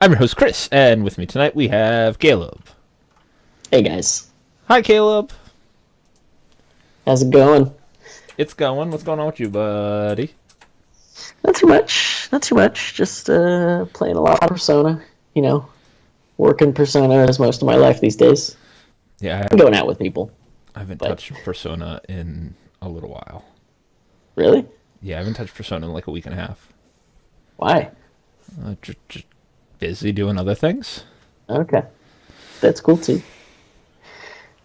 I'm your host, Chris, and with me tonight we have Caleb. Hey guys, Hi, Caleb. how's it going? It's going. What's going on with you, buddy? Not too much, not too much. Just playing a lot of Persona. You know, working Persona as most of my life these days. Yeah, I'm going out with people, I haven't but touched Persona in a little while. really, Yeah, I haven't touched Persona in like a week and a half. why? Just busy doing other things. Okay, that's cool too.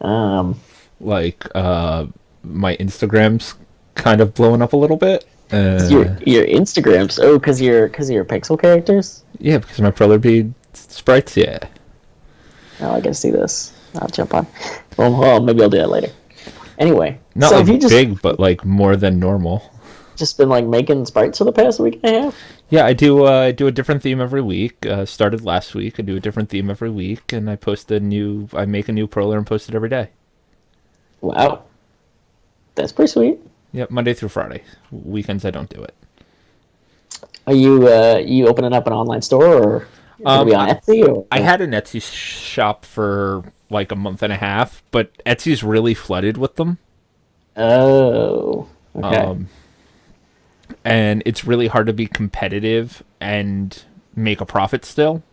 Um, Like, my Instagram's kind of blowing up a little bit. your Instagrams. Oh, cause your pixel characters. Yeah, because my Proler Bead sprites, yeah. Oh, I gotta see this. I'll jump on. Well, maybe I'll do that later. Anyway, Not so have you like big, but like more than normal. just been like making sprites for the past week and a half? Yeah, I do a different theme every week. Started last week. I do a different theme every week, and I make a new proler and post it every day. Wow, that's pretty sweet. Yep, Monday through Friday. Weekends I don't do it. Are you opening up an online store or is it gonna Um, be I, on Etsy or? I had an Etsy shop for like a month and a half, but Etsy's really flooded with them, Oh, okay. um, and it's really hard to be competitive and make a profit still.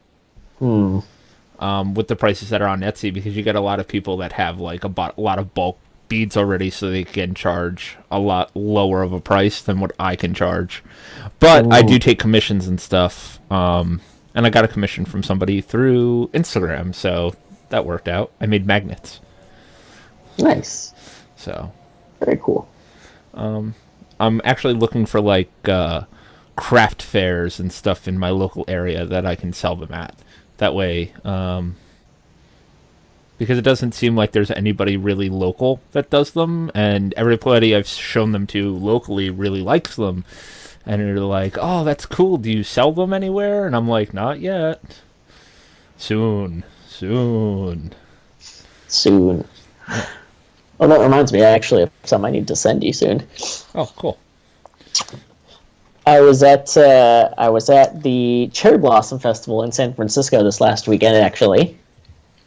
Hmm. With the prices that are on Etsy because you get a lot of people that have like a lot of bulk beads already, so they can charge a lot lower of a price than what I can charge. But I Ooh, do take commissions and stuff, and I got a commission from somebody through Instagram, so that worked out. I made magnets, nice. so Very cool. I'm actually looking for like craft fairs and stuff in my local area that I can sell them at. That way, because it doesn't seem like there's anybody really local that does them, and everybody I've shown them to locally really likes them, and they're like, "Oh, that's cool. Do you sell them anywhere?" And I'm like, "Not yet. Soon, soon." Soon. Yeah. Oh, that reminds me actually of something I need to send you soon. Oh, cool. I was at the Cherry Blossom Festival in San Francisco this last weekend actually,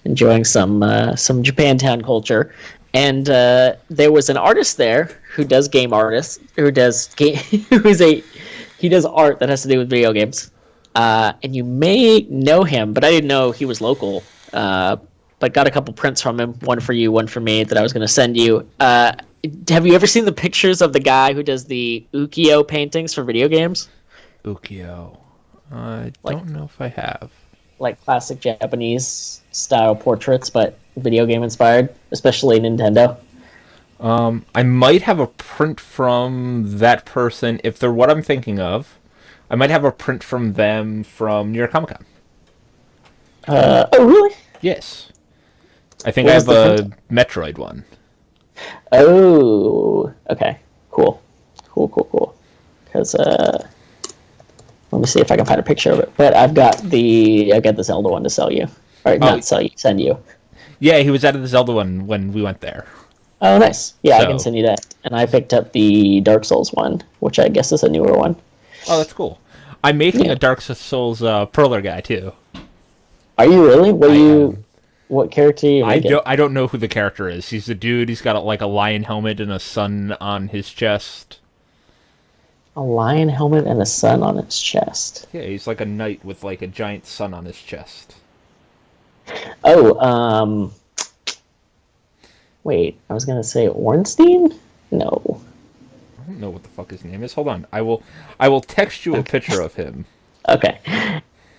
enjoying some Japantown culture. And there was an artist there who does game artists, who does game, who's a he does art that has to do with video games. And you may know him, but I didn't know he was local. But got a couple prints from him, one for you, one for me, that I was going to send you. Have you ever seen the pictures of the guy who does the ukiyo paintings for video games? Ukiyo. I Like don't know if I have. like classic Japanese style portraits, but video game inspired, especially Nintendo. I might have a print from that person if they're what I'm thinking of. I might have a print from them from New York Comic Con. Oh, really? Yes. I think What I was have the print? a Metroid one. Oh, okay. Cool. Cool, cool, cool. Because let me see if I can find a picture of it. But I got the Zelda one to sell you, or Oh, not sell you, send you. yeah, he was out of the Zelda one when we went there. Oh, nice. Yeah, I can So, send you that. And I picked up the Dark Souls one, which I guess is a newer one. oh, that's cool. I'm making a Yeah. Dark Souls Perler guy too. Are you really? I am. What character are you making? I don't know who the character is. He's a dude. He's got like a lion helmet and a sun on his chest. A lion helmet and a sun on its chest. Yeah, he's like a knight with like a giant sun on his chest. Oh, wait. I was gonna say Ornstein. No. I don't know what the fuck his name is. Hold on. I will text you a Okay. picture of him. Okay.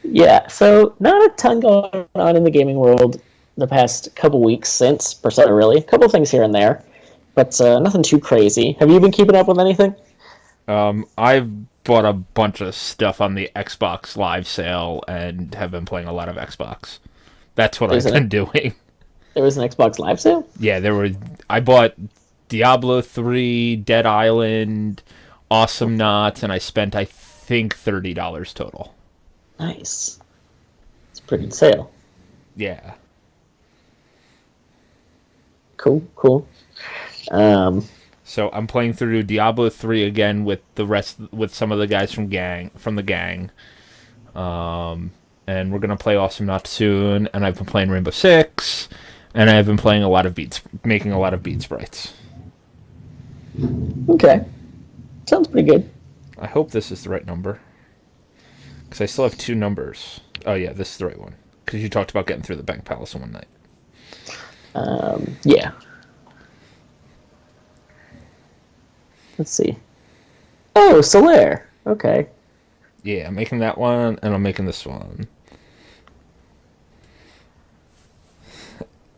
Yeah. So not a ton going on in the gaming world the past couple weeks since Persona. Really, a couple things here and there, but nothing too crazy. Have you been keeping up with anything? I've bought a bunch of stuff on the Xbox Live sale and have been playing a lot of Xbox. That's what There's I've an been doing. there was an Xbox Live sale. Yeah, I bought Diablo 3, Dead Island, Awesome Knots, and I spent I think $30 total. Nice. It's a pretty good sale. Yeah. Cool. Cool. Um, So I'm playing through Diablo 3 again with the rest with some of the guys from the gang. and we're gonna play Awesome Not soon. And I've been playing Rainbow Six, and I've been playing a lot of beats, making a lot of beat sprites. Okay. Sounds pretty good. I hope this is the right number, because I still have 2 numbers. Oh yeah, this is the right one. Because you talked about getting through the Bank Palace in one night. Yeah. Let's see. Oh, Solaire. Okay. Yeah, I'm making that one, and I'm making this one.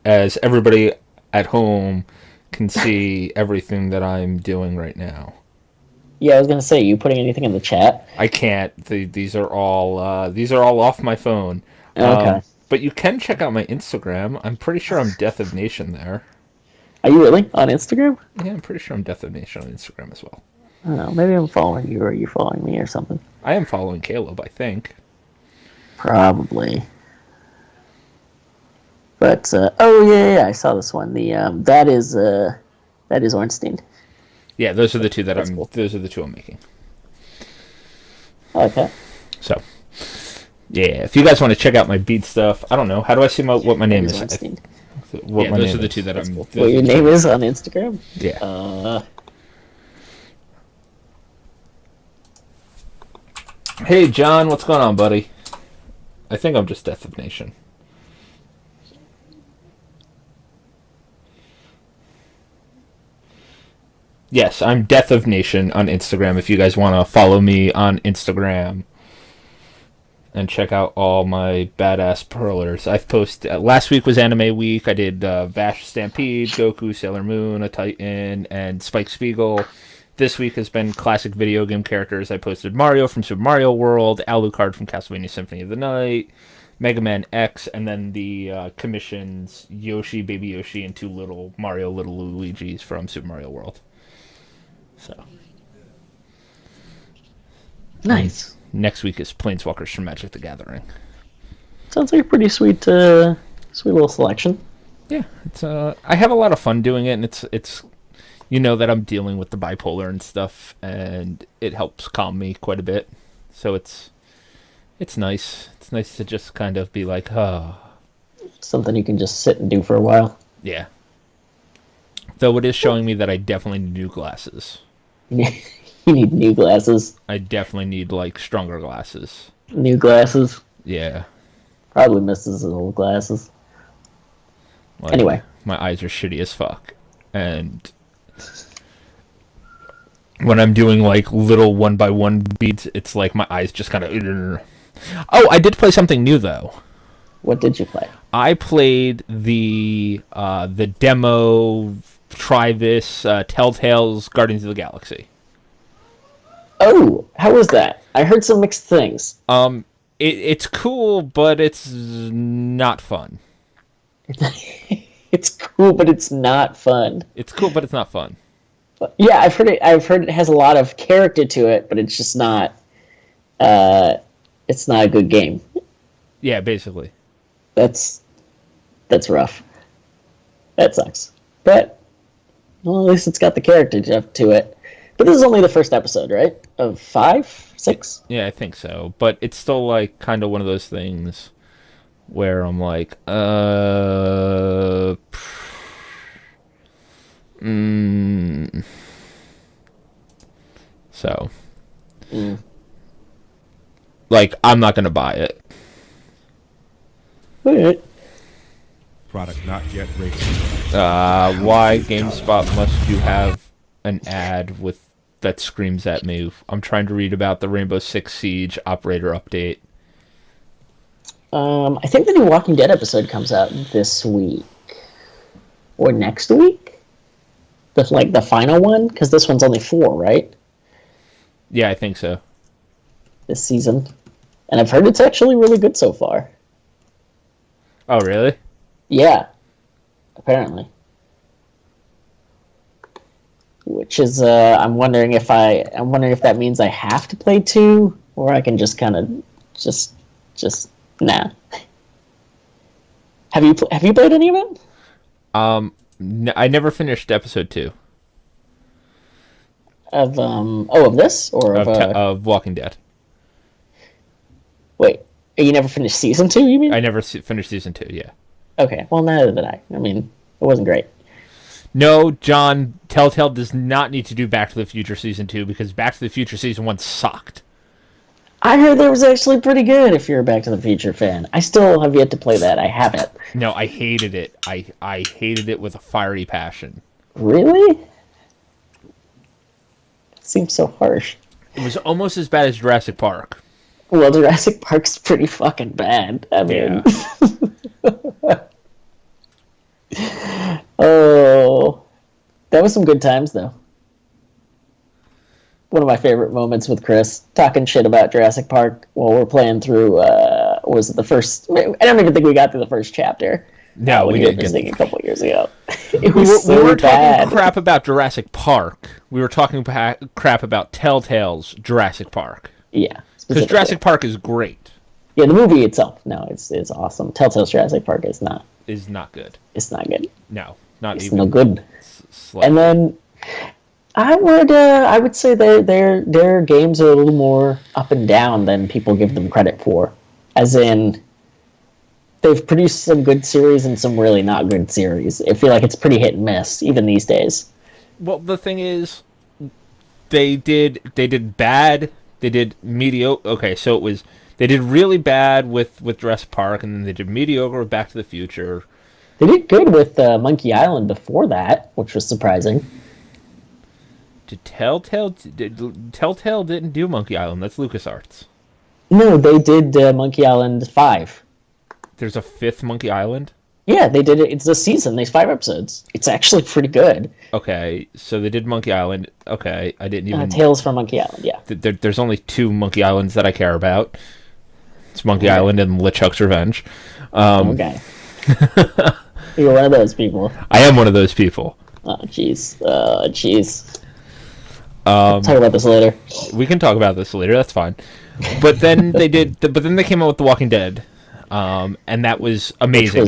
As everybody at home can see everything that I'm doing right now. Yeah, I was gonna say, you putting anything in the chat? I can't. These are all off my phone. Okay. But you can check out my Instagram. I'm pretty sure I'm Death of Nation there. Are you really on Instagram? Yeah, I'm pretty sure I'm Death of Nation on Instagram as well. I don't know. Maybe I'm following you, or you following me, or something. I am following Kaleb, I think. Probably. But oh yeah, I saw this one. The that is Ornstein. Yeah, those are the two that That's cool. Those are the two I'm making. I like that. So, yeah, if you guys want to check out my beat stuff, I don't know. How do I see what my name is? Ornstein. What my those are the two that That's I'm. cool. What your name is on Instagram? Yeah. Hey, John, what's going on, buddy? I think I'm just Death of Nation. Yes, I'm Death of Nation on Instagram if you guys want to follow me on Instagram and check out all my badass perlers. I've posted... last week was Anime Week. I did Vash Stampede, Goku, Sailor Moon, a Titan, and Spike Spiegel. This week has been classic video game characters. I posted Mario from Super Mario World, Alucard from Castlevania Symphony of the Night, Mega Man X, and then the commissions Yoshi, Baby Yoshi, and 2 little Mario, little Luigi's from Super Mario World. So Nice. Next week is Planeswalkers from Magic the Gathering. Sounds like a pretty sweet little selection. Yeah, it's I have a lot of fun doing it, and it's you know that I'm dealing with the bipolar and stuff, and it helps calm me quite a bit. So it's nice. It's nice to just kind of be like, oh. Something you can just sit and do for a while. Yeah. Though it is showing me that I definitely need new glasses. You need new glasses. I definitely need, like, stronger glasses. New glasses? Yeah. Probably misses his old glasses. Like, anyway. My eyes are shitty as fuck. And when I'm doing, like, little one-by-one beats, it's like my eyes just kind of... Oh, I did play something new, though. What did you play? I played the demo... Try this Telltale's Guardians of the Galaxy. Oh, how was that? I heard some mixed things. It's cool, but it's not fun. It's cool, but it's not fun. It's cool, but it's not fun. Yeah, I've heard it. I've heard it has a lot of character to it, but it's just not. It's not a good game. Yeah, basically. That's rough. That sucks. But well, at least it's got the character to it. But this is only the first episode, right? Of 5, 6? Yeah, I think so. But it's still like kind of one of those things where I'm like, So, like, I'm not gonna buy it. All right. Product not yet ready. Why GameSpot must you have an ad with that screams at me? I'm trying to read about the Rainbow Six Siege operator update. I think the new Walking Dead episode comes out this week or next week. The final one, because this one's only 4, right? Yeah, I think so. This season, and I've heard it's actually really good so far. Oh, really? Yeah, apparently. Which is, I'm wondering if that means I have to play 2, or I can just kind of just nah. Have you played any of it? I never finished episode 2 of this or of Walking Dead. Wait, You never finished season 2, you mean? I never finished season 2. Yeah. Okay, well, neither did I. I mean, it wasn't great. No, John, Telltale does not need to do Back to the Future season 2 because Back to the Future season 1 sucked. I heard that was actually pretty good if you're a Back to the Future fan. I still have yet to play that. I haven't. No, I hated it. I hated it with a fiery passion. Really? It seems so harsh. It was almost as bad as Jurassic Park. Well, Jurassic Park's pretty fucking bad. I mean... Yeah. Oh... That was some good times, though. One of my favorite moments with Chris, talking shit about Jurassic Park while we're playing through, was it the first... I don't even think we got through the first chapter. No, we didn't. Visiting a couple years ago. We weren't talking crap about Jurassic Park. We were talking crap about Telltale's Jurassic Park. Yeah. Because Jurassic Park is great. Yeah, the movie itself, no, it's awesome. Telltale's Jurassic Park is not. Is not good. It's not good. No, not it's even. No good. Slightly. And then I would say their games are a little more up and down than people give them credit for. As in, they've produced some good series and some really not good series. I feel like it's pretty hit and miss, even these days. Well, the thing is, they did bad. They did mediocre. Okay, so it was they did really bad with Jurassic Park, and then they did mediocre with Back to the Future. They did good with Monkey Island before that, which was surprising. Did Telltale didn't do Monkey Island? That's LucasArts. No, they did Monkey Island 5. There's a 5th Monkey Island? Yeah, they did it. It's a season. There's 5 episodes. It's actually pretty good. Okay, so they did Monkey Island. Okay, I didn't even... Tales from Monkey Island, yeah. There's only 2 Monkey Islands that I care about. It's Monkey Island and LeChuck's Revenge. Okay. You're one of those people. I am one of those people. Oh, jeez. Talk about this later. We can talk about this later. That's fine. But then they came out with The Walking Dead, and that was amazing.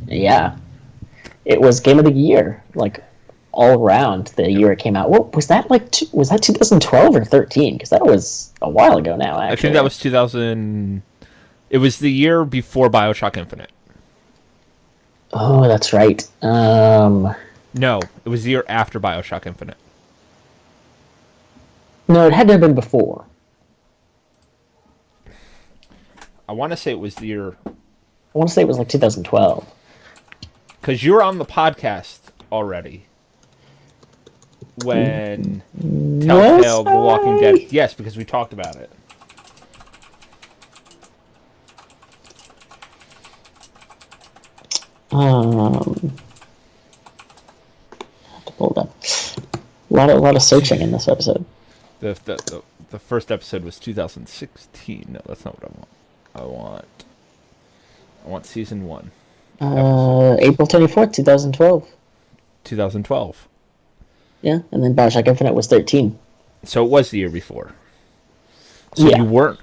It was Game of the Year, like all around the year it came out. What was that like? Was that 2012 or 13? Because that was a while ago now. Actually, I think that was 2000. It was the year before BioShock Infinite. Oh, that's right. No, it was the year after BioShock Infinite. No, it had to have been before. I want to say it was the year... I want to say it was like 2012. Because you were on the podcast already. When Telltale The Walking Dead... Yes, because we talked about it. I have to pull it up. A lot of searching in this episode. The first episode was 2016. No, that's not what I want. I want season 1. April 24th, 2012. 2012. Yeah, and then BioShock Infinite was 13. So it was the year before. So yeah. you weren't.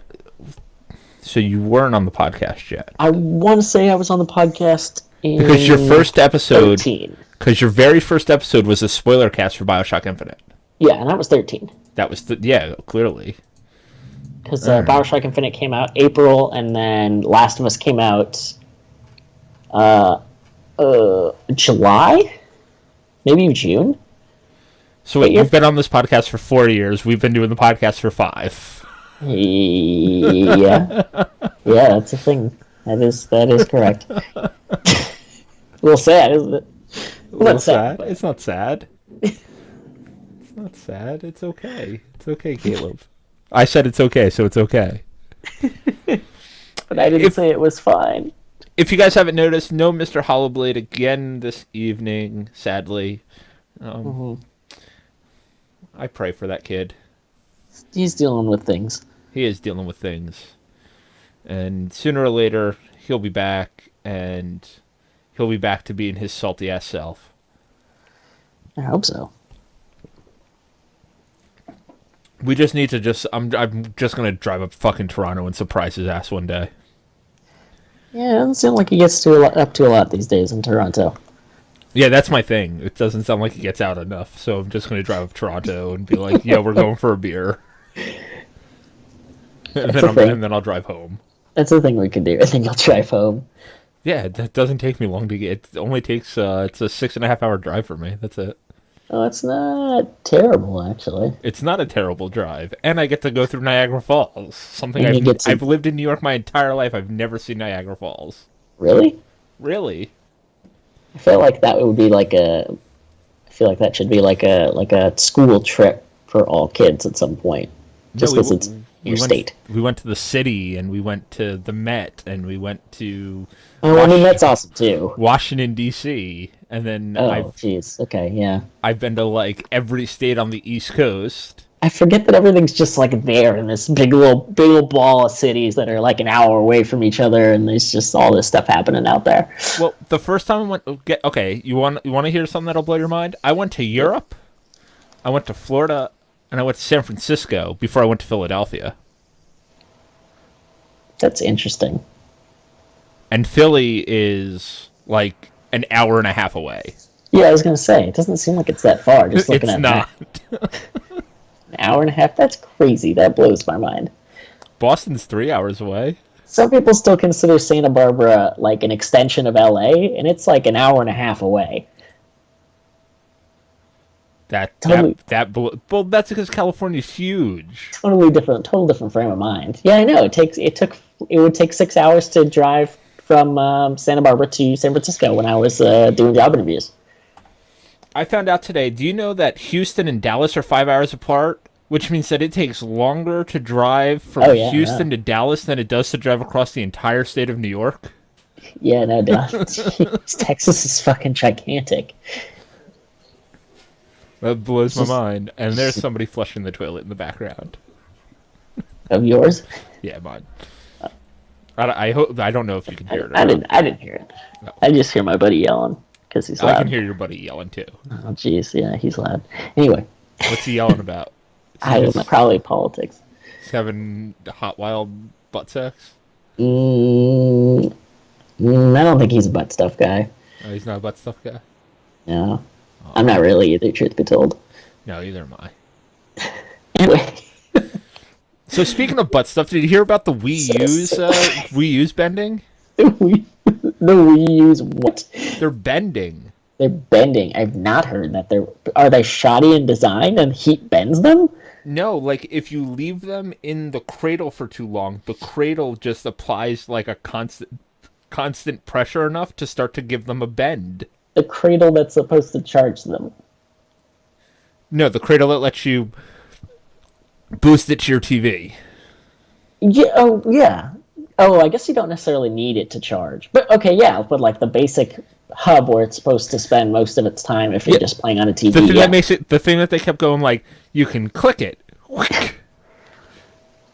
So you weren't on the podcast yet. I want to say I was on the podcast because your first episode. 13. Because your very first episode was a spoiler cast for BioShock Infinite. Yeah, and that was 13. That was clearly. Because BioShock Infinite came out April, and then Last of Us came out July? Maybe June? So wait, you've been on this podcast for 4 years. We've been doing the podcast for 5. Yeah. Yeah, that's a thing. That is correct. A little sad, isn't it? A little sad. It's not sad. It's not sad. It's okay. It's okay, Kaleb. I said it's okay, so it's okay. But I didn't say it was fine. If you guys haven't noticed, no Mr. Hollowblade again this evening, sadly. I pray for that kid. He's dealing with things. He is dealing with things. And sooner or later, he'll be back, and he'll be back to being his salty-ass self. I hope so. We just need to I'm just going to drive up fucking Toronto and surprise his ass one day. Yeah, it doesn't seem like he gets up to a lot these days in Toronto. Yeah, that's my thing. It doesn't sound like he gets out enough, so I'm just going to drive up Toronto and be like, yeah, we're going for a beer. And then I'll drive home. That's the thing we could do. I think you'll drive home. Yeah, that doesn't take me long to get. It only takes. It's a 6.5 hour drive for me. That's it. Oh, it's not terrible, actually. It's not a terrible drive, and I get to go through Niagara Falls. Something And you get to... I've lived in New York my entire life. I've never seen Niagara Falls. Really? Really? I feel like that would be like a... I feel like that should be like a school trip for all kids at some point. Just because it's your state. We went to the city, and we went to the Met, and we went to... Oh, I mean, that's awesome, too. Washington, D.C., and then Oh, jeez. Okay, yeah. I've been to, like, every state on the East Coast. I forget that everything's just, like, there in this big little ball of cities that are, like, an hour away from each other, and there's just all this stuff happening out there. Well, the first time I went... Okay, you want to hear something that'll blow your mind? I went to Europe, I went to Florida, and I went to San Francisco before I went to Philadelphia. That's interesting. And Philly is, like, an hour and a half away. Yeah, I was going to say, it doesn't seem like it's that far, just looking at not. An hour and a half? That's crazy. That blows my mind. Boston's 3 hours away. Some people still consider Santa Barbara, like, an extension of LA, and it's, like, an hour and a half away. Well, that's because California's huge. Total different frame of mind. Yeah, I know. It would take 6 hours to drive from Santa Barbara to San Francisco when I was doing job interviews. I found out today, do you know that Houston and Dallas are 5 hours apart? Which means that it takes longer to drive from Houston to Dallas than it does to drive across the entire state of New York? Yeah, no doubt. Texas is fucking gigantic. That blows my mind. And there's somebody flushing the toilet in the background. Of yours? Yeah, mine. I don't know if you can hear it. I didn't hear it. No. I just hear my buddy yelling because he's loud. I can hear your buddy yelling too. Oh, jeez, yeah, he's loud. Anyway, what's he yelling about? I don't know, probably politics. He's having hot wild butt sex. I don't think he's a butt stuff guy. Oh, he's not a butt stuff guy. No, I'm not really either. Truth be told. No, either am I. Anyway. So speaking of butt stuff, did you hear about the Wii U's bending? The Wii U's what? They're bending. They're bending. I've not heard that. Are they shoddy in design and heat bends them? No, like if you leave them in the cradle for too long, the cradle just applies like a constant pressure enough to start to give them a bend. The cradle that's supposed to charge them. No, the cradle that lets you boost it to your TV. Yeah. Oh, yeah. Oh, I guess you don't necessarily need it to charge. But okay, yeah. But like the basic hub where it's supposed to spend most of its time if you're just playing on a TV. The thing that makes it, the thing that they kept going like, you can click it.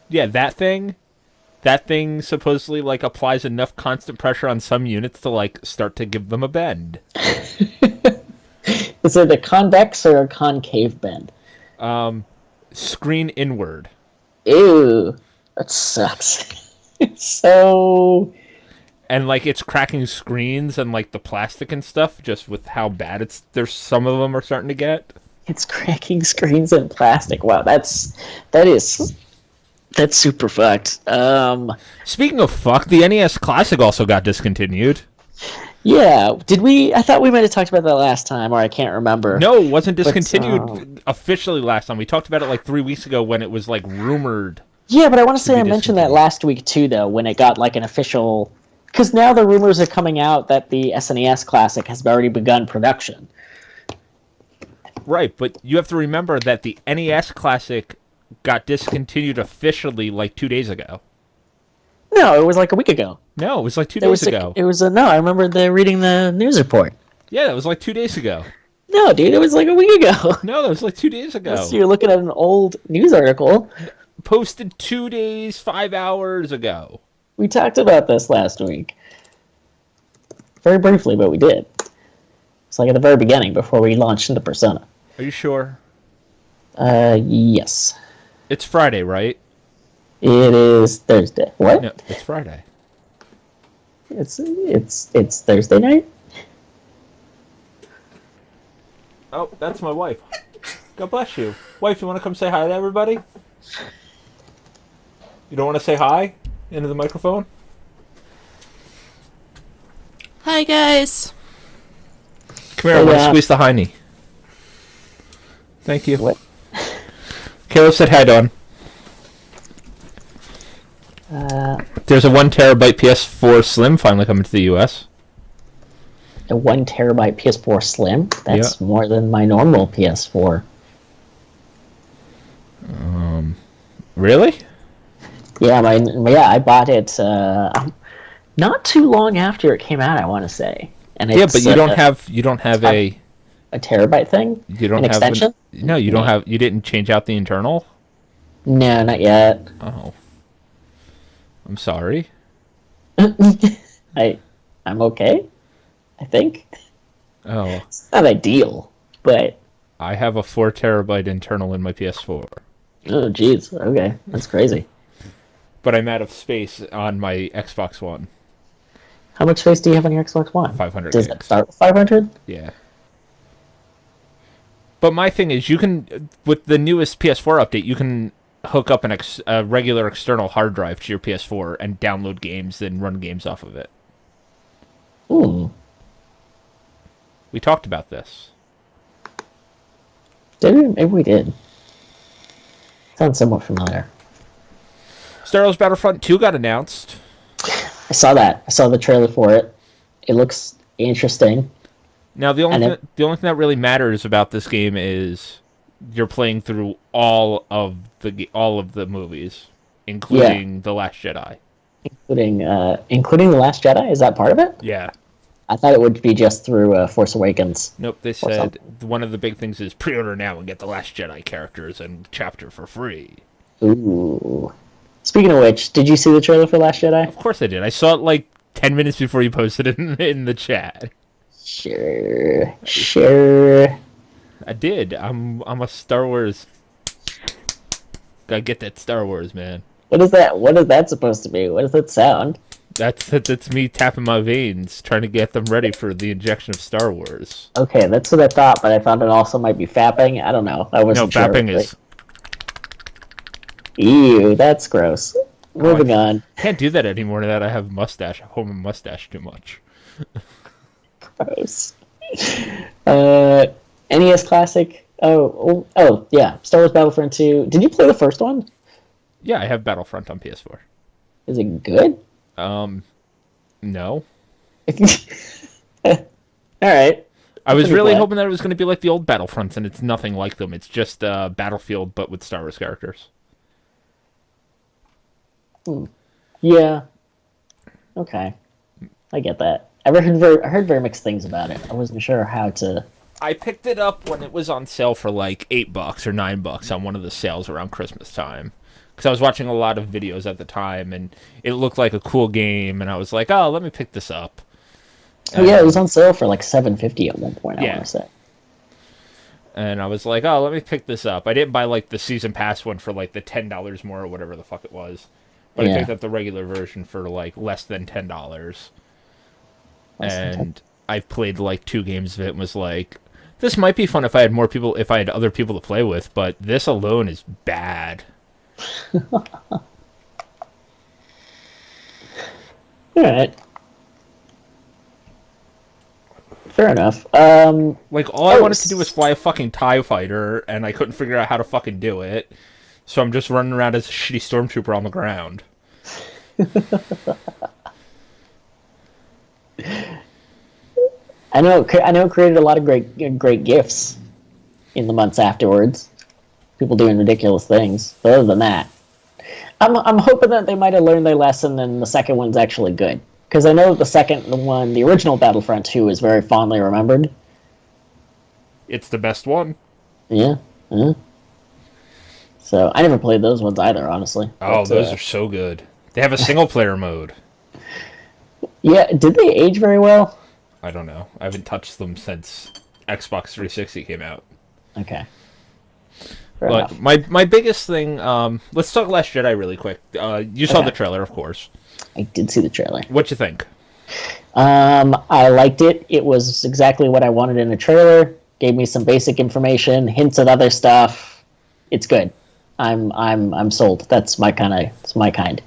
Yeah, that thing supposedly like applies enough constant pressure on some units to like start to give them a bend. Is it a convex or a concave bend? Screen inward. Ew, that sucks. It's so... And like it's cracking screens and like the plastic and stuff just with how bad there's some of them are starting to get. It's cracking screens and plastic. Wow, that's super fucked. Speaking of fuck, the NES Classic also got discontinued. Yeah, did we? I thought we might have talked about that last time, or I can't remember. No, it wasn't discontinued officially last time. We talked about it like 3 weeks ago when it was like rumored. Yeah, but I want to say I mentioned that last week too, though, when it got like an official. Because now the rumors are coming out that the SNES Classic has already begun production. Right, but you have to remember that the NES Classic got discontinued officially like 2 days ago. No, it was like a week ago. No, it was like 2 days ago. It was no. I remember reading the news report. Yeah, it was like 2 days ago. No, dude, it was like a week ago. No, that was like 2 days ago. So you're looking at an old news article. Posted 2 days, 5 hours ago. We talked about this last week. Very briefly, but we did. It's like at the very beginning, before we launched into Persona. Are you sure? Yes. It's Friday, right? It is Thursday. What? No, it's Friday. It's Thursday night? Oh, that's my wife. God bless you. Wife, you want to come say hi to everybody? You don't want to say hi? into the microphone. Hi, guys. Come here, I want to squeeze the hiney. Thank you. What? Kaleb said hi, Dawn. There's a 1 terabyte PS4 Slim finally coming to the US. A 1 terabyte PS4 Slim? That's more than my normal PS4. Really? Yeah, I bought it not too long after it came out, I want to say. And Yeah, it's, but you don't have a terabyte thing? you don't An have extension? No, you don't have. You didn't change out the internal. No, not yet. Oh, I'm sorry. I'm okay, I think. Oh, It's not ideal, but... I have a 4 terabyte internal in my PS4, Oh, jeez. Okay, that's crazy. but I'm out of space on my Xbox One. How much space do you have on your Xbox One? 500 Does that gigs. start with 500? Yeah. But my thing is, you can, with the newest PS4 update, you can hook up a regular external hard drive to your PS4 and download games and run games off of it. We talked about this. Did we? Maybe we did. Sounds somewhat familiar. Star Wars Battlefront 2 got announced. I saw that. I saw the trailer for it. It looks interesting. Now, the only thing that really matters about this game is you're playing through all of the movies, including The Last Jedi. Including The Last Jedi? Is that part of it? Yeah. I thought it would be just through Force Awakens. Nope, they said one of the big things is pre-order now and get The Last Jedi characters and chapter for free. Ooh. Speaking of which, did you see the trailer for Last Jedi? Of course I did. I saw it like 10 minutes before you posted it in the chat. Sure. I did. I'm a Star Wars. Gotta get that Star Wars, man. What is that? What is that supposed to be? What does that sound? That's me tapping my veins, trying to get them ready for the injection of Star Wars. Okay, that's what I thought, but I thought it also might be fapping. I don't know. I wasn't sure. No, fapping is... Ew, that's gross. Moving on. Can't do that anymore now that I have a mustache. I hold my mustache too much. Gross. NES Classic. Oh, yeah. Star Wars Battlefront 2. Did you play the first one? Yeah, I have Battlefront on PS4. Is it good? No. Alright. I was really hoping that it was going to be like the old Battlefronts, and it's nothing like them. It's just Battlefield, but with Star Wars characters. Yeah. Okay. I get that. I heard very mixed things about it. I wasn't sure how to... I picked it up when it was on sale for like $8 or $9 on one of the sales around Christmas time. Because I was watching a lot of videos at the time, and it looked like a cool game, and I was like, oh, let me pick this up. Oh, yeah, it was on sale for like $7.50 at one point, I want to say. And I was like, oh, let me pick this up. I didn't buy like the season pass one for like the $10 more or whatever the fuck it was. But I picked up the regular version for like less than $10. And I've played like 2 games of it and was like, this might be fun if I had other people to play with, but this alone is bad. Alright. Fair enough. Like, all I wanted to do was fly a fucking TIE fighter, and I couldn't figure out how to fucking do it. So I'm just running around as a shitty stormtrooper on the ground. I know it created a lot of great gifs in the months afterwards. People doing ridiculous things. But other than that, I'm hoping that they might have learned their lesson and the second one's actually good. Because I know the original Battlefront 2 is very fondly remembered. It's the best one. Yeah. So I never played those ones either, honestly. Oh, those are so good. They have a single-player mode. Yeah, did they age very well? I don't know. I haven't touched them since Xbox 360 came out. Okay. But my biggest thing, let's talk Last Jedi really quick. You saw the trailer, of course. I did see the trailer. What'd you think? I liked it. It was exactly what I wanted in a trailer. Gave me some basic information, hints at other stuff. It's good. I'm sold. That's my kind.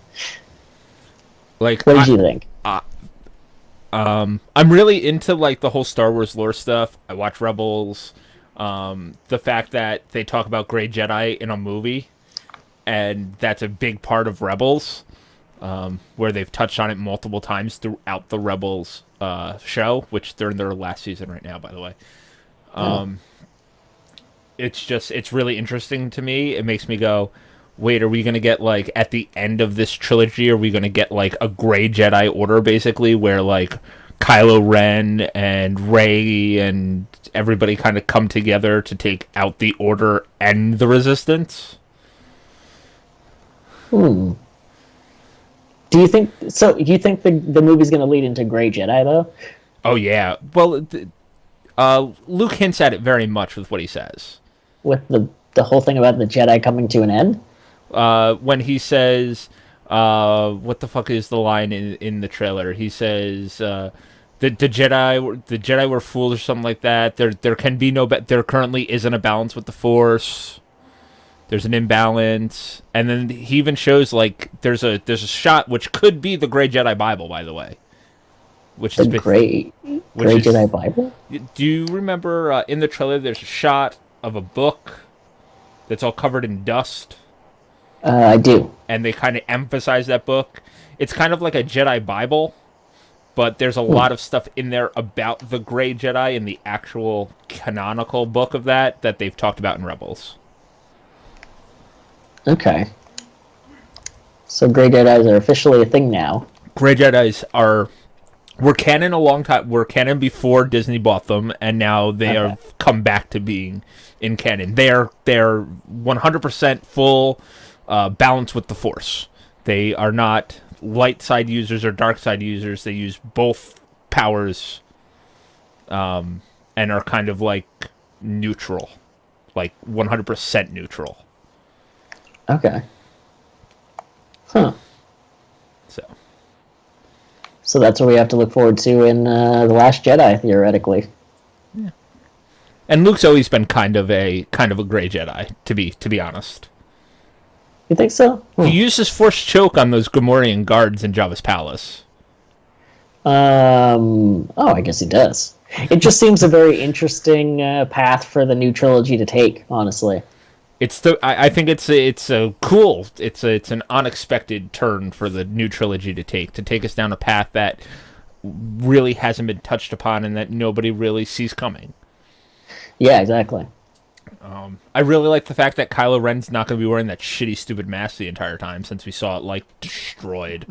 Like, What did you think? I'm really into like the whole Star Wars lore stuff. I watch Rebels. The fact that they talk about Grey Jedi in a movie, and that's a big part of Rebels, where they've touched on it multiple times throughout the Rebels show, which they're in their last season right now, by the way. It's really interesting to me. It makes me go, wait, are we going to get, like, at the end of this trilogy, are we going to get, like, a Grey Jedi Order, basically, where, like, Kylo Ren and Rey and everybody kind of come together to take out the Order and the Resistance? Do you think so? Do you think the movie's going to lead into Grey Jedi though? Oh, yeah. Well, Luke hints at it very much with what he says. With the whole thing about the Jedi coming to an end? When he says, what the fuck is the line in the trailer? He says, the Jedi were fools or something like that. There can be there currently isn't a balance with the Force. There's an imbalance, and then he even shows like there's a shot which could be the Grey Jedi Bible, by the way. Which The is Grey Jedi Bible? Do you remember in the trailer? There's a shot of a book that's all covered in dust. I do. And they kind of emphasize that book. It's kind of like a Jedi Bible, but there's a lot of stuff in there about the Grey Jedi in the actual canonical book of that they've talked about in Rebels. Okay. So Grey Jedis are officially a thing now. Grey Jedis were canon a long time. Were canon before Disney bought them, and now they have come back to being in canon. They're 100% full balance with the Force. They are not light side users or dark side users. They use both powers, and are kind of like neutral, like 100% neutral. Okay. Huh. So that's what we have to look forward to in The Last Jedi, theoretically. Yeah. And Luke's always been kind of a Grey Jedi, to be honest. You think so? He used his Force choke on those Gamorrean guards in Jabba's palace. I guess he does. It just seems a very interesting path for the new trilogy to take, honestly. I think it's a cool. It's an unexpected turn for the new trilogy to take us down a path that really hasn't been touched upon and that nobody really sees coming. Yeah, exactly. I really like the fact that Kylo Ren's not going to be wearing that shitty, stupid mask the entire time, since we saw it like destroyed.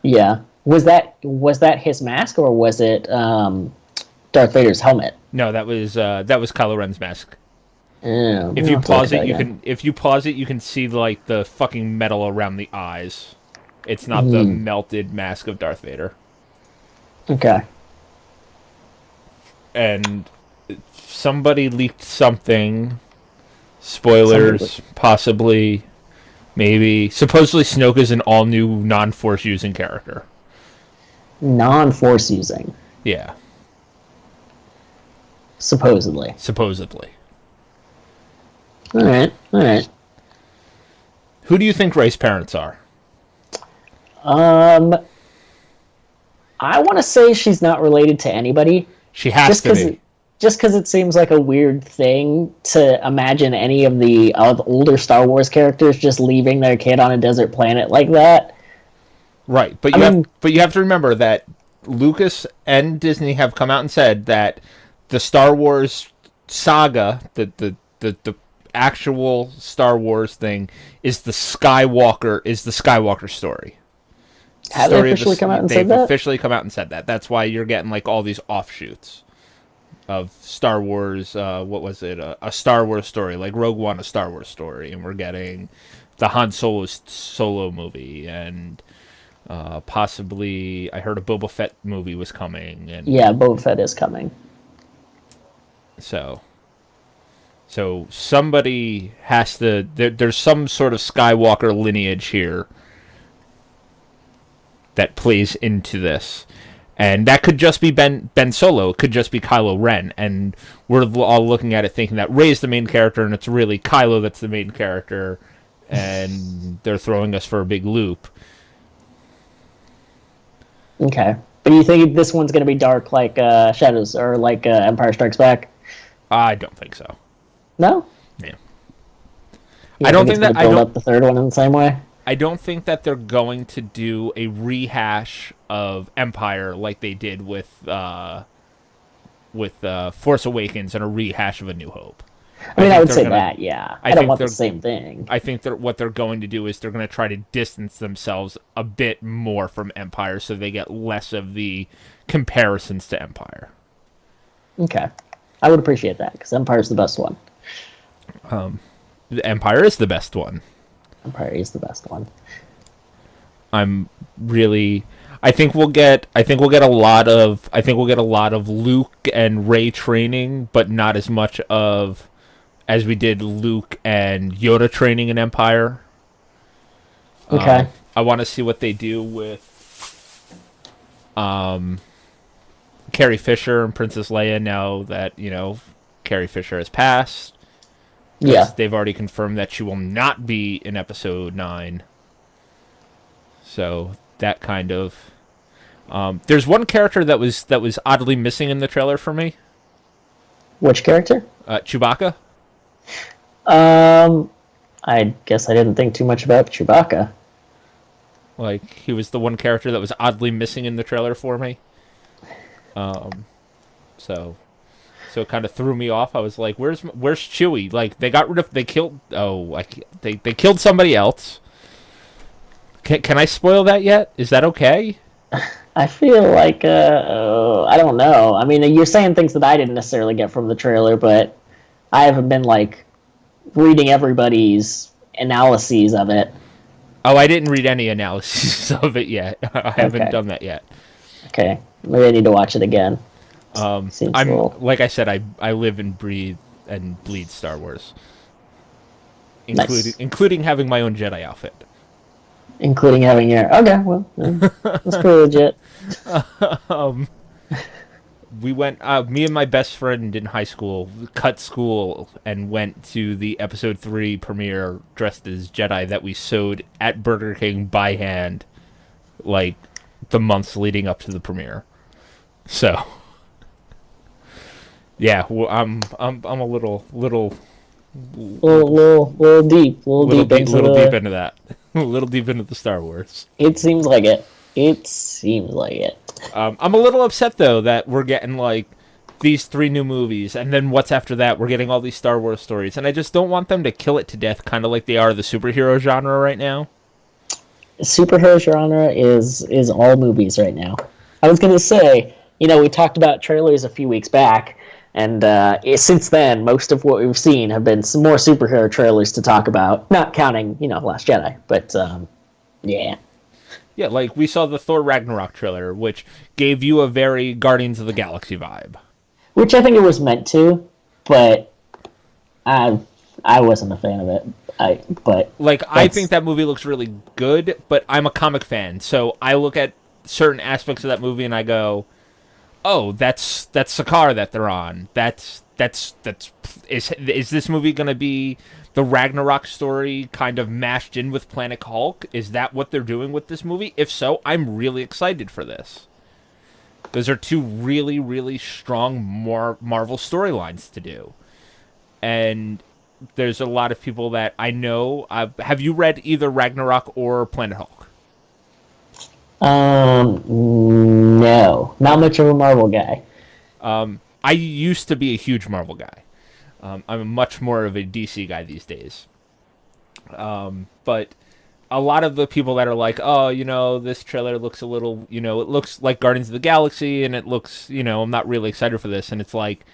Yeah, was that his mask or was it Darth Vader's helmet? No, that was Kylo Ren's mask. Yeah, If you pause it, you can see like the fucking metal around the eyes. It's not the melted mask of Darth Vader. Okay. And somebody leaked something. Spoilers, possibly, maybe. Supposedly Snoke is an all-new non-Force using character. Non-Force using? Yeah. Supposedly. All right. Who do you think Rey's parents are? I want to say she's not related to anybody. She has to be. Just because it seems like a weird thing to imagine any of the older Star Wars characters just leaving their kid on a desert planet like that. Right, but you have to remember that Lucas and Disney have come out and said that the Star Wars saga, the actual Star Wars thing, is the Skywalker story. Have they officially come out and said that? They've officially come out and said that. That's why you're getting like all these offshoots of Star Wars. What was it? A Star Wars story, like Rogue One, a Star Wars story, and we're getting the Han Solo movie, and possibly I heard a Boba Fett movie was coming. And yeah, Boba Fett is coming. So somebody has to. There's some sort of Skywalker lineage here that plays into this, and that could just be Ben Solo. It could just be Kylo Ren, and we're all looking at it thinking that Rey's the main character, and it's really Kylo that's the main character, and they're throwing us for a big loop. Okay. But you think this one's going to be dark like Shadows or like Empire Strikes Back? I don't think so. No? Yeah. You I don't it's think that gonna build up the third one in the same way? I don't think that they're going to do a rehash of Empire like they did with Force Awakens and a rehash of A New Hope. I mean, I think would they're say gonna, that, yeah. I I don't think want the they're same thing. I think that what they're going to do is they're going to try to distance themselves a bit more from Empire so they get less of the comparisons to Empire. Okay. I would appreciate that, because Empire's the best one. Empire is the best one. Empire is the best one. I'm really I think we'll get a lot of Luke and Rey training, but not as much of as we did Luke and Yoda training in Empire. Okay. I want to see what they do with Carrie Fisher and Princess Leia now that, Carrie Fisher has passed. Yeah. They've already confirmed that she will not be in Episode 9. So that kind of there's one character that was oddly missing in the trailer for me. Which character? Chewbacca. I guess I didn't think too much about Chewbacca. Like, he was the one character that was oddly missing in the trailer for me. So it kind of threw me off. I was like, where's Chewie? Like, they killed somebody else. Can I spoil that yet? Is that okay? I feel like, I don't know. I mean, you're saying things that I didn't necessarily get from the trailer, but I haven't been, reading everybody's analyses of it. Oh, I didn't read any analysis of it yet. I haven't done that yet. Okay. Maybe I need to watch it again. Like I said, I live and breathe and bleed Star Wars. Including having my own Jedi outfit. Including having your... Okay, well, that's pretty legit. We went... me and my best friend in high school cut school and went to the Episode 3 premiere dressed as Jedi that we sewed at Burger King by hand, the months leading up to the premiere. So... Yeah, well, I'm a little deep into that. A little deep into the Star Wars. It seems like it. I'm a little upset though that we're getting these 3 new movies, and then what's after that? We're getting all these Star Wars stories, and I just don't want them to kill it to death, kind of like they are the superhero genre right now. Superhero genre is all movies right now. I was gonna say, we talked about trailers a few weeks back. And since then, most of what we've seen have been some more superhero trailers to talk about. Not counting, Last Jedi. But, yeah. Yeah, we saw the Thor Ragnarok trailer, which gave you a very Guardians of the Galaxy vibe. Which I think it was meant to, but I wasn't a fan of it. I think that movie looks really good, but I'm a comic fan, so I look at certain aspects of that movie and I go... Oh, that's Sakaar that they're on. Is this movie going to be the Ragnarok story kind of mashed in with Planet Hulk? Is that what they're doing with this movie? If so, I'm really excited for this. Those are 2 really, really strong Marvel storylines to do. And there's a lot of people that I know. Have you read either Ragnarok or Planet Hulk? No. Not much of a Marvel guy. I used to be a huge Marvel guy. I'm much more of a DC guy these days. But a lot of the people that are like, oh, this trailer looks a little, it looks like Guardians of the Galaxy, and it looks, I'm not really excited for this. And it's like,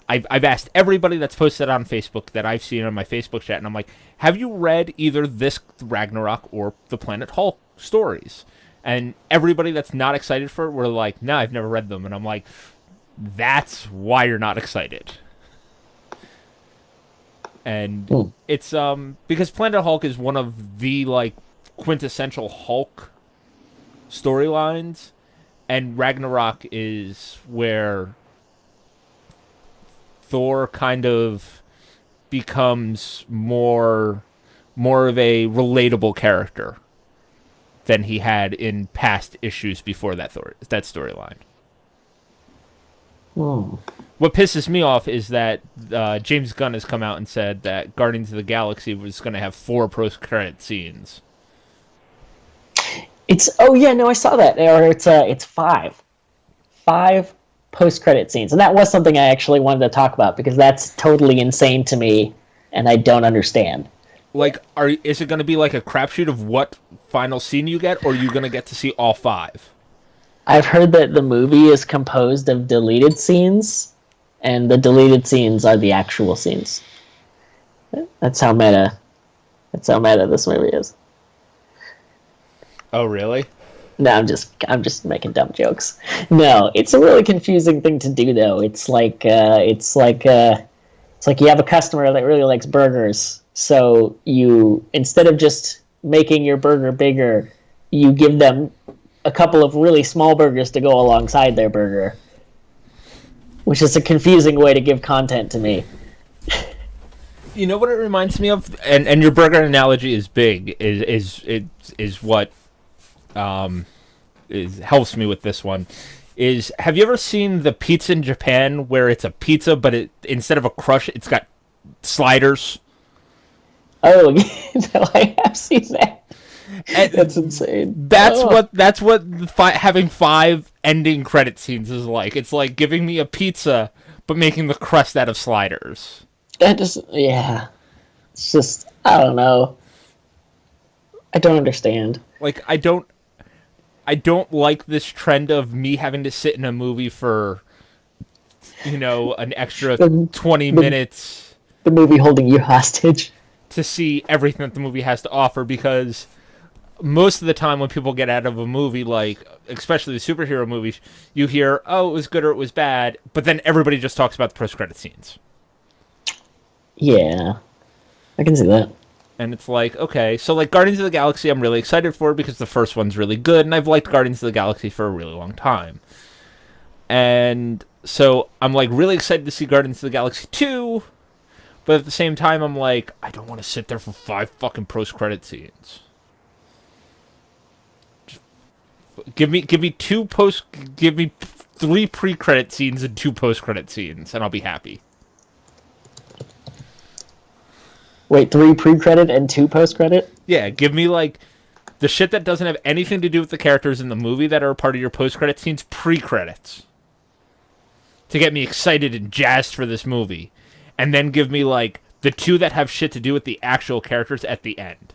I've asked everybody that's posted on Facebook that I've seen on my Facebook chat, and I'm like, have you read either this Ragnarok or the Planet Hulk stories? And everybody that's not excited for it were like, no, I've never read them. And I'm like, that's why you're not excited. And it's because Planet Hulk is one of the quintessential Hulk storylines, and Ragnarok is where Thor kind of becomes more of a relatable character than he had in past issues before that storyline. What pisses me off is that James Gunn has come out and said that Guardians of the Galaxy was going to have 4 post-credit scenes. I saw that. Or it's 5. 5 post-credit scenes, and that was something I actually wanted to talk about because that's totally insane to me, and I don't understand. Like, is it going to be like a crapshoot of what final scene you get, or are you going to get to see all 5? I've heard that the movie is composed of deleted scenes, and the deleted scenes are the actual scenes. That's how meta this movie is. Oh, really? No, I'm just making dumb jokes. No, it's a really confusing thing to do, though. It's like you have a customer that really likes burgers, so you, instead of just making your burger bigger, you give them a couple of really small burgers to go alongside their burger, which is a confusing way to give content to me. You know what it reminds me of, and your burger analogy is big. Is what helps me with this one. Have you ever seen the pizza in Japan where it's a pizza, but instead of a crush, it's got sliders? Oh, no, I have seen that. And that's insane. That's what having 5 ending credit scenes is like. It's like giving me a pizza, but making the crust out of sliders. It's just, I don't know. I don't understand. Like, I don't like this trend of me having to sit in a movie for, an extra 20 minutes. The movie holding you hostage. To see everything that the movie has to offer, because most of the time when people get out of a movie, like, especially the superhero movies, you hear, oh, it was good or it was bad, but then everybody just talks about the post-credit scenes. Yeah, I can see that. And it's like, okay, so like Guardians of the Galaxy I'm really excited for because the first one's really good, and I've liked Guardians of the Galaxy for a really long time. And so I'm like really excited to see Guardians of the Galaxy 2, but at the same time I'm like, I don't want to sit there for 5 fucking post-credit scenes. Just give me 3 pre-credit scenes and 2 post-credit scenes, and I'll be happy. Wait, 3 pre-credit and 2 post-credit? Yeah, give me, like, the shit that doesn't have anything to do with the characters in the movie that are part of your post-credit scenes, pre-credits. To get me excited and jazzed for this movie. And then give me, like, the 2 that have shit to do with the actual characters at the end.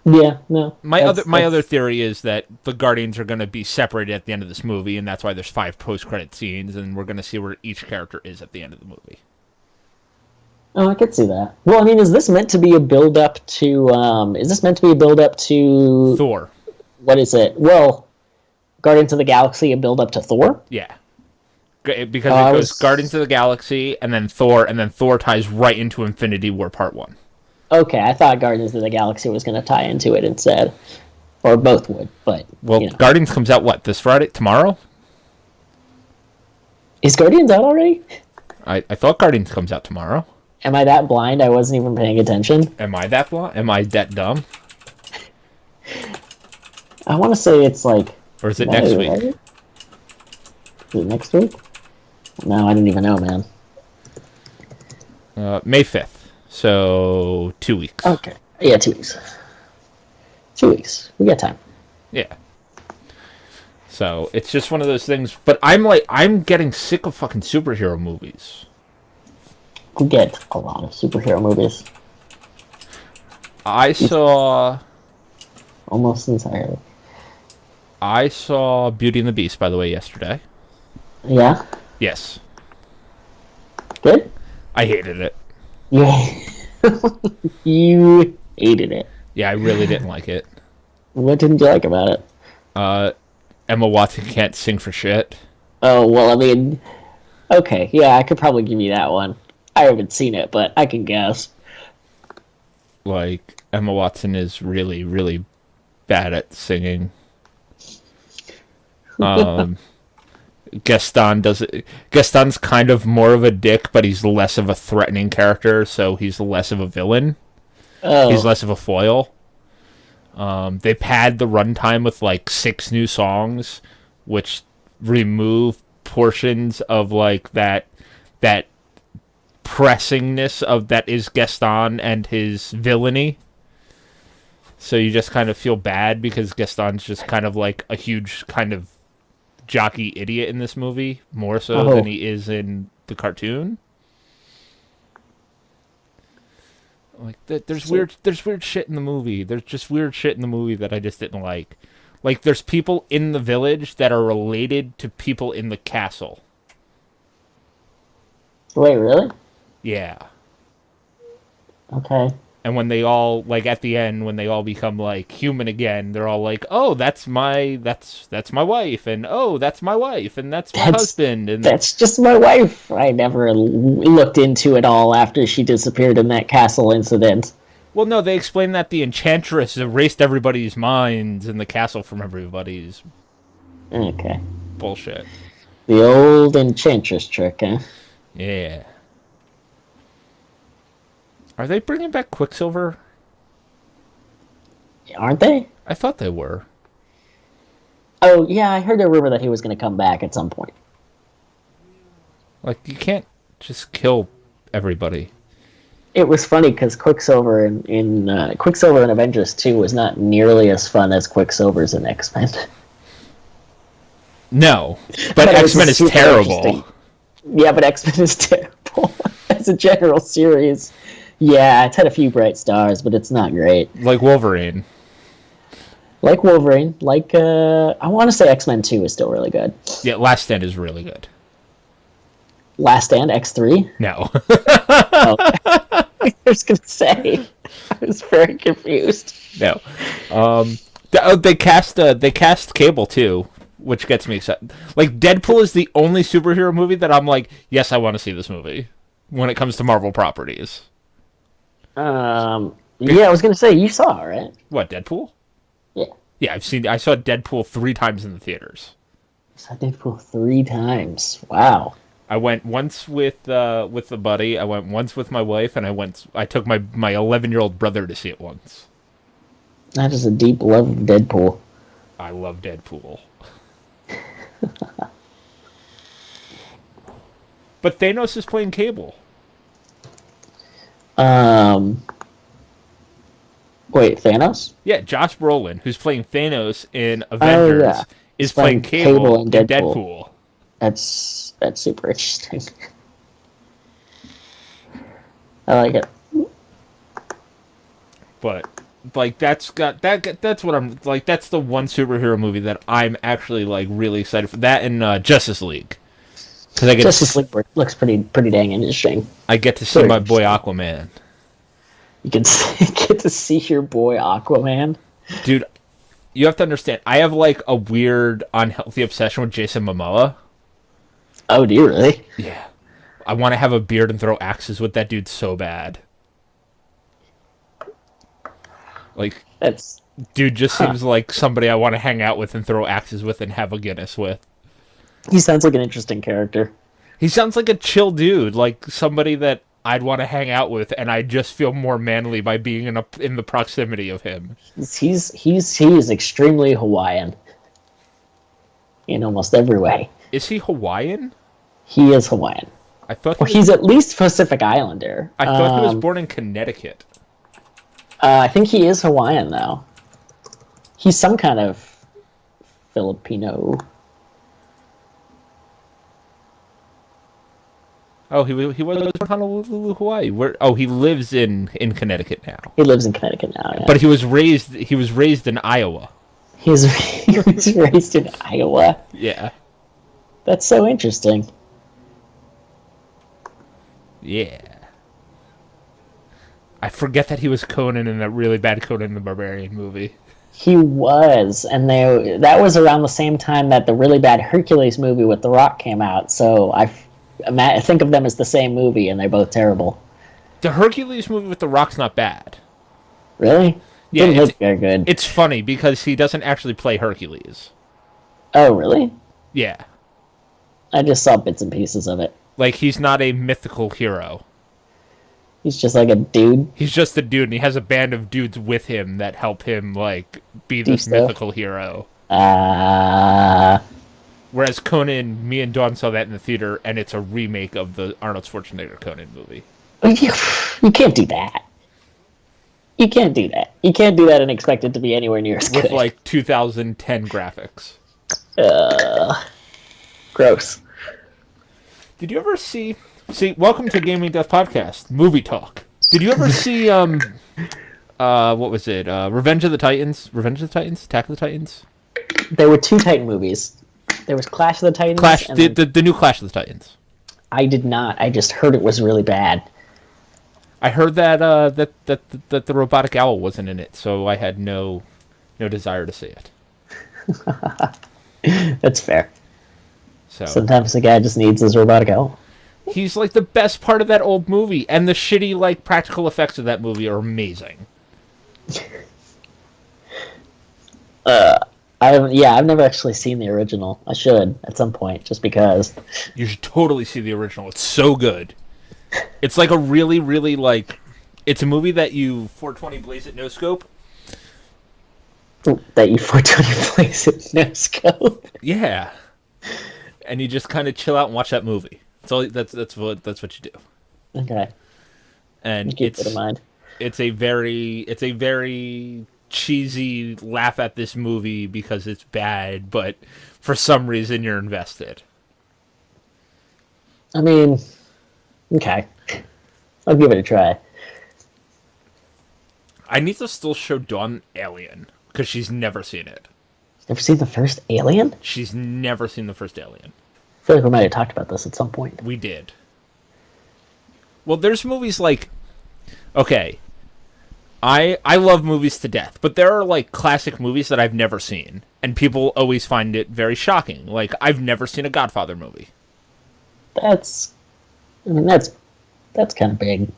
Yeah, no. My other theory is that the Guardians are going to be separated at the end of this movie, and that's why there's 5 post-credit scenes, and we're going to see where each character is at the end of the movie. Oh, I could see that. Well, I mean, is this meant to be a build-up to... Thor. What is it? Well, Guardians of the Galaxy, a build-up to Thor? Yeah. Because it goes Guardians of the Galaxy, and then Thor ties right into Infinity War Part 1. Okay, I thought Guardians of the Galaxy was going to tie into it instead. Or both would, but... Well, Guardians comes out, what, this Friday? Tomorrow? Is Guardians out already? I thought Guardians comes out tomorrow. Am I that blind? I wasn't even paying attention. Am I that blind? Am I that dumb? I want to say it's like... Or is it next week? Right? Is it next week? No, I didn't even know, man. May 5th. So, 2 weeks. Okay. Yeah, 2 weeks. 2 weeks. We got time. Yeah. So, it's just one of those things. But I'm getting sick of fucking superhero movies. We get a lot of superhero movies. I saw... Almost entirely. I saw Beauty and the Beast, by the way, yesterday. Yeah? Yes. Good? I hated it. Yeah. You hated it. Yeah, I really didn't like it. What didn't you like about it? Emma Watson can't sing for shit. Oh, well, I mean... Okay, yeah, I could probably give you that one. I haven't seen it, but I can guess. Like, Emma Watson is really, really bad at singing. Gaston does it. Gaston's kind of more of a dick, but he's less of a threatening character, so he's less of a villain. Oh. He's less of a foil. They pad the runtime with like 6 new songs, which remove portions of like that pressingness of that is Gaston and his villainy. So you just kind of feel bad because Gaston's just kind of like a huge kind of jockey idiot in this movie, more so than he is in the cartoon. Like there's weird shit in the movie. There's just weird shit in the movie that I just didn't like. Like there's people in the village that are related to people in the castle. Wait, really? Yeah. Okay. And when they all, like, at the end, when they all become, like, human again, they're all like, oh, that's my wife, and oh, that's my wife, and that's my husband, and that's just my wife. I never looked into it all after she disappeared in that castle incident. Well, no, they explained that the Enchantress erased everybody's minds in the castle from everybody's bullshit. The old Enchantress trick, huh? Yeah. Are they bringing back Quicksilver? Aren't they? I thought they were. Oh, yeah, I heard a rumor that he was going to come back at some point. Like, you can't just kill everybody. It was funny because Quicksilver in Quicksilver in Avengers 2 was not nearly as fun as Quicksilver's in X-Men. No, but X-Men is terrible. Yeah, but X-Men is terrible as a general series. Yeah, it's had a few bright stars, but it's not great. Like Wolverine. I want to say X-Men 2 is still really good. Yeah, Last Stand is really good. Last Stand, X3? No. Oh. I was going to say. I was very confused. No. They cast Cable, too, which gets me excited. Like, Deadpool is the only superhero movie that I'm like, yes, I want to see this movie when it comes to Marvel properties. Yeah, I was gonna say you saw it, right? What, Deadpool? Yeah. Yeah, I saw Deadpool 3 times in the theaters. I saw Deadpool 3 times. Wow. I went once with a buddy. I went once with my wife, and I took my 11-year-old brother to see it once. That is a deep love of Deadpool. I love Deadpool. But Thanos is playing Cable. Wait, Thanos? Yeah, Josh Brolin, who's playing Thanos in Avengers, is playing Cable in Deadpool. That's super interesting. I like it. But like that's what I'm like. That's the one superhero movie that I'm actually like really excited for. That and Justice League, because Justice League looks pretty dang interesting. I get to see my boy Aquaman. You can get to see your boy Aquaman. Dude, you have to understand. I have like a weird, unhealthy obsession with Jason Momoa. Oh, do you really? Yeah, I want to have a beard and throw axes with that dude so bad. Like, dude just seems like somebody I want to hang out with and throw axes with and have a Guinness with. He sounds like an interesting character. He sounds like a chill dude, like somebody that I'd want to hang out with, and I just feel more manly by being in the proximity of him. He is extremely Hawaiian in almost every way. Is he Hawaiian? He is Hawaiian. I thought he's at least Pacific Islander. I thought he was born in Connecticut. I think he is Hawaiian, though. He's some kind of Filipino. Oh, he was in Honolulu, Hawaii. He lives in Connecticut now. He lives in Connecticut now, yeah. But he was raised in Iowa. He was raised in Iowa? Yeah. That's so interesting. Yeah. I forget that he was Conan in that really bad Conan the Barbarian movie. He was, and that was around the same time that the really bad Hercules movie with The Rock came out, so I think of them as the same movie, and they're both terrible. The Hercules movie with The Rock's not bad. Really? Yeah, didn't look very good. It's funny because he doesn't actually play Hercules. Oh, really? Yeah. I just saw bits and pieces of it. Like, he's not a mythical hero. He's just like a dude. He's just a dude, and he has a band of dudes with him that help him, like, be this stuff. mythical hero. Uh, Whereas Conan, me and Dawn saw that in the theater, and it's a remake of the Arnold Schwarzenegger Conan movie. you can't do that. You can't do that. You can't do that and expect it to be anywhere near as good. With, like, 2010 graphics. Gross. Did you ever see... See, welcome to Gaming Death Podcast, Movie Talk. Did you ever see, what was it? Revenge of the Titans? Revenge of the Titans? Attack of the Titans? There were 2 Titan movies. There was Clash of the Titans. The new Clash of the Titans. I did not. I just heard it was really bad. I heard that that the robotic owl wasn't in it, so I had no desire to see it. That's fair. So sometimes the guy just needs his robotic owl. He's like the best part of that old movie, and the shitty like practical effects of that movie are amazing. I've never actually seen the original. I should at some point, just because. You should totally see the original. It's so good. It's like a really, really like. It's a movie that you 420 blaze at no scope. That you 420 plays at no scope. Yeah, and you just kind of chill out and watch that movie. That's what you do. Okay. And keep it in mind. It's a very cheesy laugh at this movie because it's bad, but for some reason you're invested. I mean, okay. I'll give it a try. I need to still show Dawn Alien because she's never seen it. Never seen the first Alien? She's never seen the first Alien. I feel like we might have talked about this at some point. We did. Well, there's movies like... Okay. I love movies to death, but there are, like, classic movies that I've never seen, and people always find it very shocking. Like, I've never seen a Godfather movie. That's kind of big.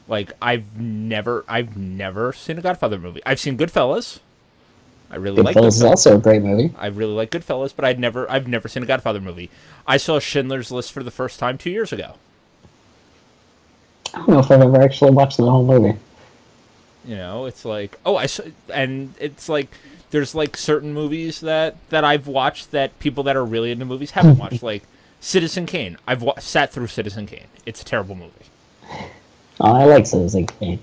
Like, I've never seen a Godfather movie. I've seen Goodfellas. I really like Goodfellas. Goodfellas is also a great movie. I really like Goodfellas, but I've never seen a Godfather movie. I saw Schindler's List for the first time 2 years ago. I don't know if I've ever actually watched the whole movie. You know, it's like, and it's like, there's like certain movies that I've watched that people that are really into movies haven't watched. Like Citizen Kane. I've sat through Citizen Kane. It's a terrible movie. Oh, I like Citizen Kane.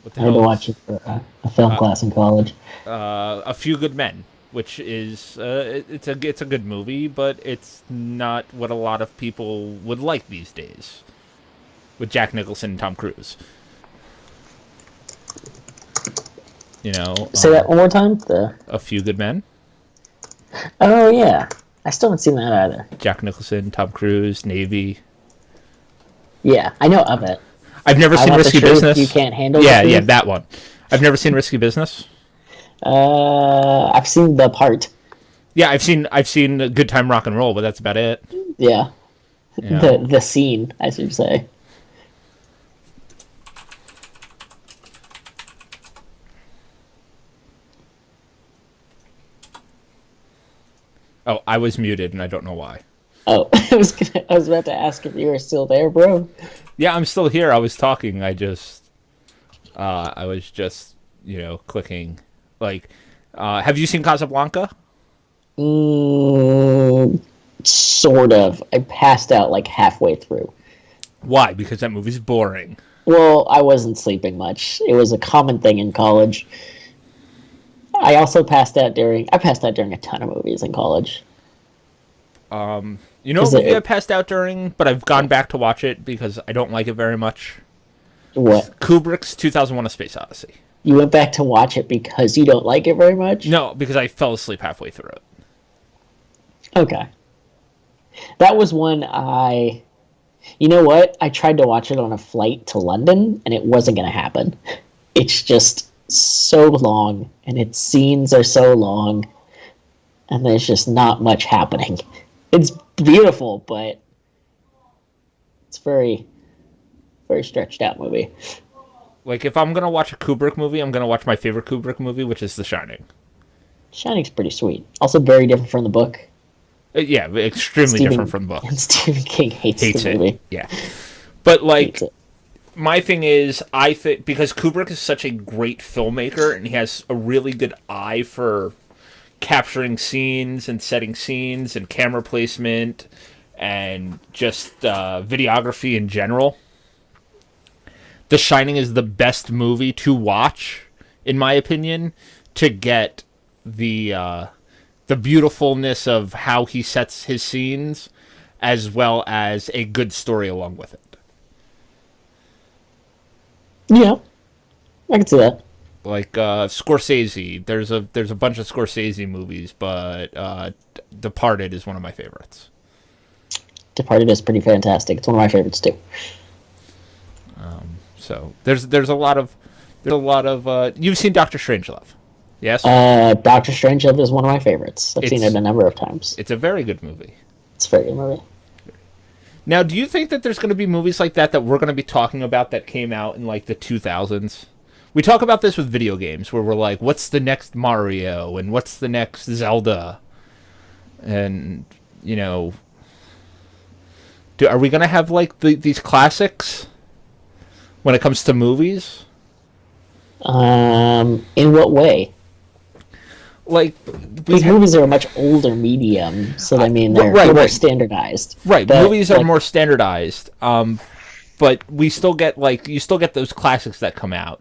What the I had to hell? watch it for a film class in college. A Few Good Men, which is it's a good movie, but it's not what a lot of people would like these days. With Jack Nicholson and Tom Cruise. You know. Say that one more time. A Few Good Men. Oh yeah, I still haven't seen that either. Jack Nicholson, Tom Cruise, Navy. Yeah, I know of it. I've never seen Risky Business. You can't handle. Yeah, that one. I've never seen Risky Business. I've seen the part. Yeah, I've seen Good Time Rock and Roll, but that's about it. Yeah. Yeah. The scene, I should say. Oh, I was muted, and I don't know why. Oh, I was about to ask if you were still there, bro. Yeah, I'm still here. I was talking. I was just, clicking. Like, have you seen Casablanca? Sort of. I passed out like halfway through. Why? Because that movie's boring. Well, I wasn't sleeping much. It was a common thing in college. I also passed out during a ton of movies in college. You know what movie I passed out during, but I've gone back to watch it because I don't like it very much? What? Kubrick's 2001: A Space Odyssey. You went back to watch it because you don't like it very much? No, because I fell asleep halfway through it. Okay. That was one You know what? I tried to watch it on a flight to London, and it wasn't going to happen. It's just so long, and its scenes are so long, and there's just not much happening. It's beautiful, but it's very, very stretched out movie. Like, if I'm going to watch a Kubrick movie, I'm going to watch my favorite Kubrick movie, which is The Shining. Shining's pretty sweet. Also very different from the book. Yeah, extremely different from the book. And Stephen King hates the movie. Yeah. But, like, my thing is, I think because Kubrick is such a great filmmaker and he has a really good eye for capturing scenes and setting scenes and camera placement and just videography in general. The Shining is the best movie to watch, in my opinion, to get the beautifulness of how he sets his scenes, as well as a good story along with it. Yeah, I can see that. Like Scorsese, there's a bunch of Scorsese movies, but Departed is one of my favorites. Departed is pretty fantastic. It's one of my favorites too. So there's a lot of you've seen Doctor Strangelove, yes? Doctor Strangelove is one of my favorites. I've seen it a number of times. It's a very good movie. It's a very good movie. Now, do you think that there's going to be movies like that we're going to be talking about that came out in like the 2000s? We talk about this with video games where we're like, what's the next Mario and what's the next Zelda? And, you know, are we going to have like these classics when it comes to movies? In what way? Like, these movies are a much older medium, so I mean they're more standardized. Right, but, movies are more standardized, but we still get you still get those classics that come out,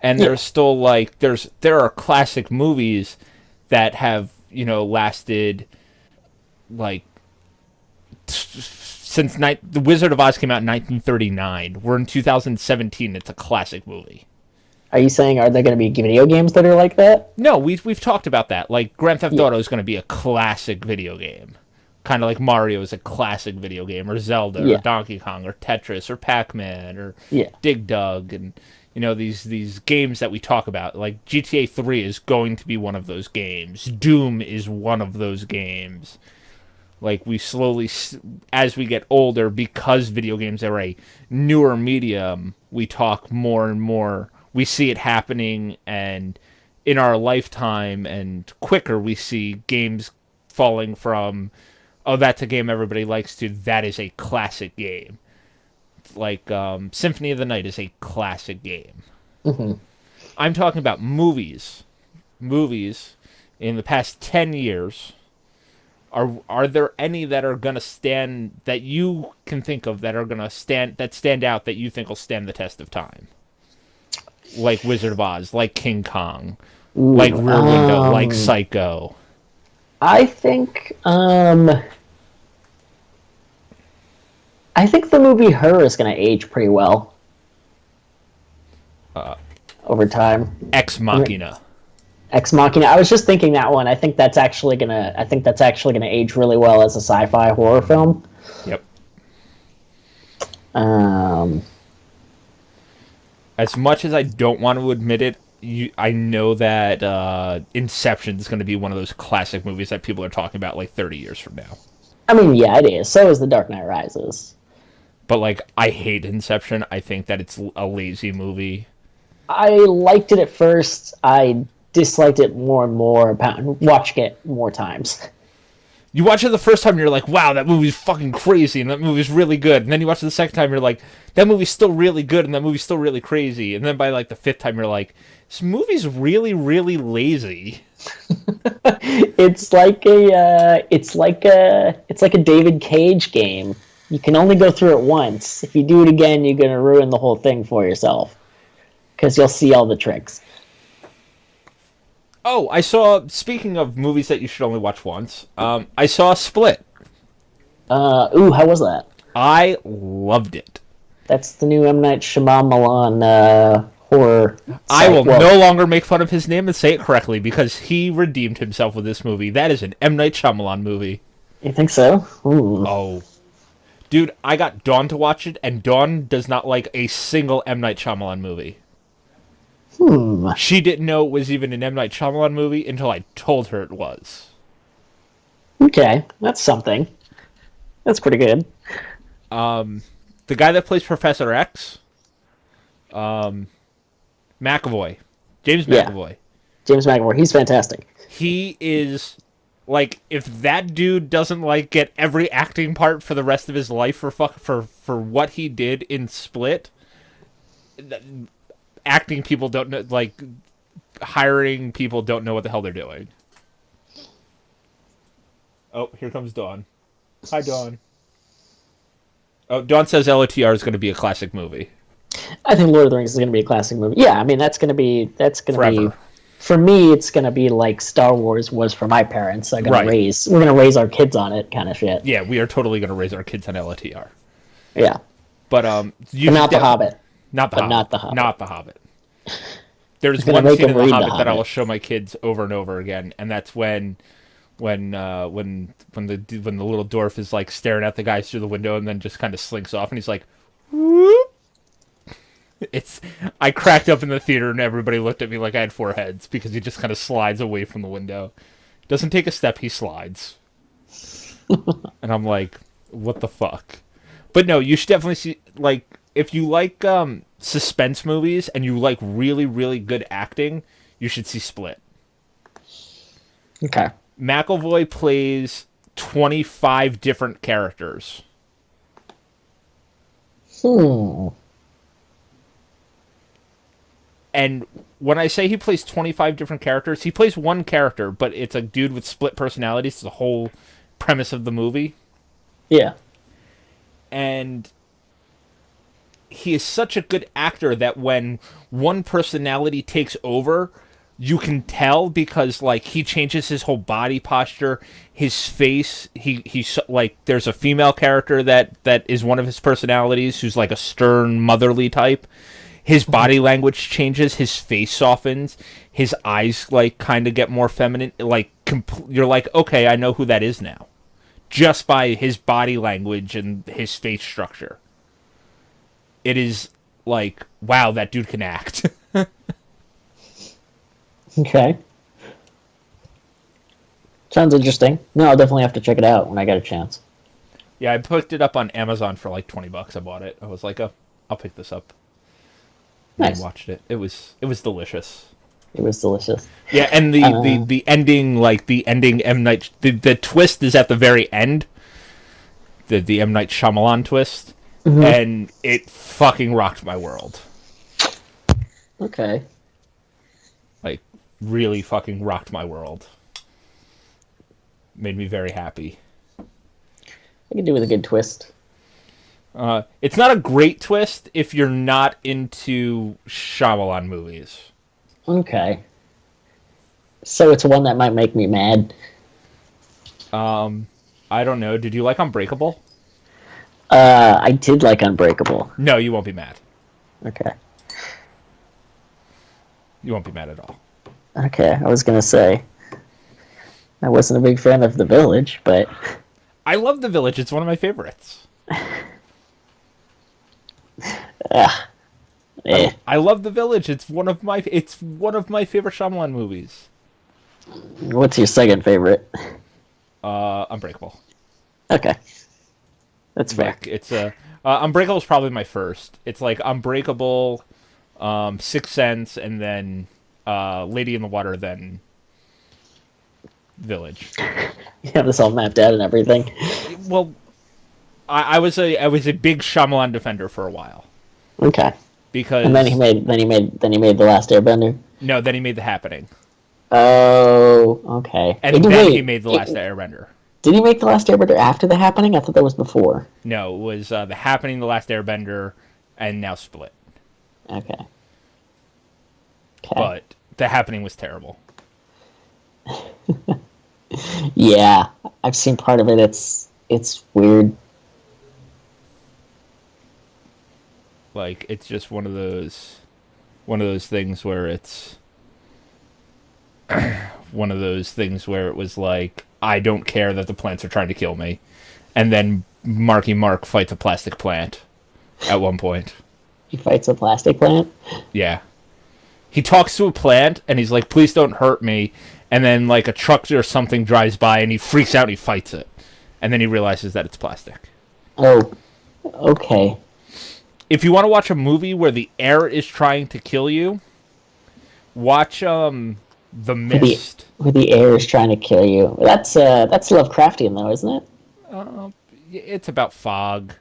and there's still there are classic movies that have lasted since The Wizard of Oz came out in 1939. We're in 2017. It's a classic movie. Are you saying, are there going to be video games that are like that? No, we've talked about that. Like, Grand Theft Auto is going to be a classic video game. Kind of like Mario is a classic video game, or Zelda, or Donkey Kong, or Tetris, or Pac-Man, or Dig Dug, and, these games that we talk about. Like, GTA 3 is going to be one of those games. Doom is one of those games. Like, we slowly, as we get older, because video games are a newer medium, we talk more and more. We see it happening, and in our lifetime and quicker, we see games falling from, oh, that's a game everybody likes, to that is a classic game. Like Symphony of the Night is a classic game. Mm-hmm. I'm talking about movies. Movies in the past 10 years. Are there any that are going to stand, that you can think of that are going to stand out that you think will stand the test of time? Like Wizard of Oz, like King Kong, like Rear Window, like Psycho. I think the movie Her is going to age pretty well over time. Ex Machina. Ex Machina. I was just thinking that one. I think that's actually gonna age really well as a sci-fi horror film. Yep. As much as I don't want to admit it, I know that Inception is going to be one of those classic movies that people are talking about like 30 years from now. I mean, yeah, it is. So is The Dark Knight Rises. But I hate Inception. I think that it's a lazy movie. I liked it at first. I disliked it more and more, watching it more times. You watch it the first time, you're like, wow, that movie's fucking crazy, and that movie's really good. And then you watch it the second time, you're like, that movie's still really good, and that movie's still really crazy. And then by the fifth time, you're like, this movie's really, really lazy. It's like a David Cage game. You can only go through it once. If you do it again, you're gonna ruin the whole thing for yourself, because you'll see all the tricks. Oh, speaking of movies that you should only watch once, I saw Split. How was that? I loved it. That's the new M. Night Shyamalan horror. I will no longer make fun of his name and say it correctly, because he redeemed himself with this movie. That is an M. Night Shyamalan movie. You think so? Ooh. Oh. Dude, I got Dawn to watch it, and Dawn does not like a single M. Night Shyamalan movie. She didn't know it was even an M. Night Shyamalan movie until I told her it was. Okay, that's something. That's pretty good. The guy that plays Professor X, McAvoy, James McAvoy. James McAvoy, he's fantastic. He is, if that dude doesn't, get every acting part for the rest of his life for what he did in Split, acting people don't know, like hiring people don't know what the hell they're doing. Oh, here comes Dawn. Hi, Dawn. Oh, Dawn says LOTR is going to be a classic movie. I think Lord of the Rings is going to be a classic movie. Yeah, I mean that's going to be Forever. for me. It's going to be like Star Wars was for my parents. We're going to raise our kids on it, kind of shit. Yeah, we are totally going to raise our kids on LOTR. Yeah, but not the Hobbit. Not the Hobbit. Not the Hobbit. There's one make scene them in the read the Hobbit that I Hobbit. will show my kids over and over again, and that's when the little dwarf is like staring at the guys through the window and then just kind of slinks off, and he's like, whoop. I cracked up in the theater and everybody looked at me like I had four heads because he just kind of slides away from the window. Doesn't take a step, he slides. And I'm like, what the fuck? But no, you should definitely see, like, if you like suspense movies and you like really, really good acting, you should see Split. Okay. McAvoy plays 25 different characters. And when I say he plays 25 different characters, he plays one character, but it's a dude with split personalities. It's the whole premise of the movie. Yeah. And he is such a good actor that when one personality takes over, you can tell because like he changes his whole body posture, his face. He's like, there's a female character that is one of his personalities who's like a stern motherly type. His body language changes, his face softens, his eyes like kind of get more feminine. Like you're like, okay, I know who that is now, just by his body language and his face structure. It is like, wow, that dude can act. Okay. Sounds interesting. No, I'll definitely have to check it out when I get a chance. Yeah, I picked it up on Amazon for like $20. I bought it. I was like, oh, I'll pick this up. Nice. And watched it. It was delicious. It was delicious. Yeah, and the ending, like the ending M Night, the twist is at the very end. The M Night Shyamalan twist, and it fucking rocked my world. Okay. Like really fucking rocked my world. Made me very happy. I can do with a good twist. It's not a great twist if you're not into Shyamalan movies. Okay. So it's one that might make me mad. I don't know. Did you like Unbreakable? I did like Unbreakable. No, you won't be mad. Okay. You won't be mad at all. Okay, I was gonna say I wasn't a big fan of The Village, but I love The Village. It's one of my favorites. I love The Village. It's one of my favorite Shyamalan movies. What's your second favorite? Unbreakable. Okay, that's fair. Like, it's Unbreakable is probably my first. It's like Unbreakable, Sixth Sense, and then Lady in the Water, then Village. You have this all mapped out and everything. Well, I was a big Shyamalan defender for a while. Okay. Because and then he made The Last Airbender. No, then he made The Happening. Oh, okay. And then he made The Last Airbender. Did he make The Last Airbender after The Happening? I thought that was before. No, it was The Happening, The Last Airbender, and now Split. Okay. But The Happening was terrible. Yeah, I've seen part of it. It's weird. Like, it's just one of those things where it's one of those things where it was like, I don't care that the plants are trying to kill me. And then Marky Mark fights a plastic plant at one point. He fights a plastic plant? Yeah. He talks to a plant, and he's like, please don't hurt me. And then, like, a truck or something drives by, and he freaks out and he fights it. And then he realizes that it's plastic. Oh, okay. If you want to watch a movie where the air is trying to kill you, watch The Mist. Where the air is trying to kill you. That's Lovecraftian, though, isn't it? It's about fog.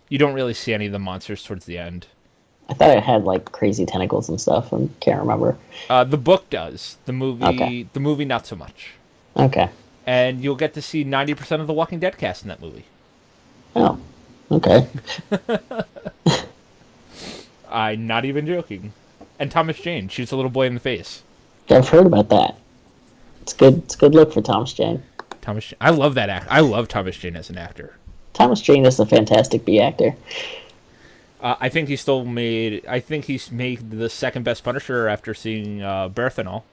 You don't really see any of the monsters towards the end. I thought it had like crazy tentacles and stuff, and can't remember. The book does. Okay. The movie not so much. Okay. And you'll get to see 90% of the Walking Dead cast in that movie. Oh. Okay. I'm not even joking. And Thomas Jane shoots a little boy in the face. I've heard about that. It's good. It's a good look for Thomas Jane. I love that act. I love Thomas Jane as an actor. Thomas Jane is a fantastic B actor. I think he's made the second best Punisher after seeing Berthanol.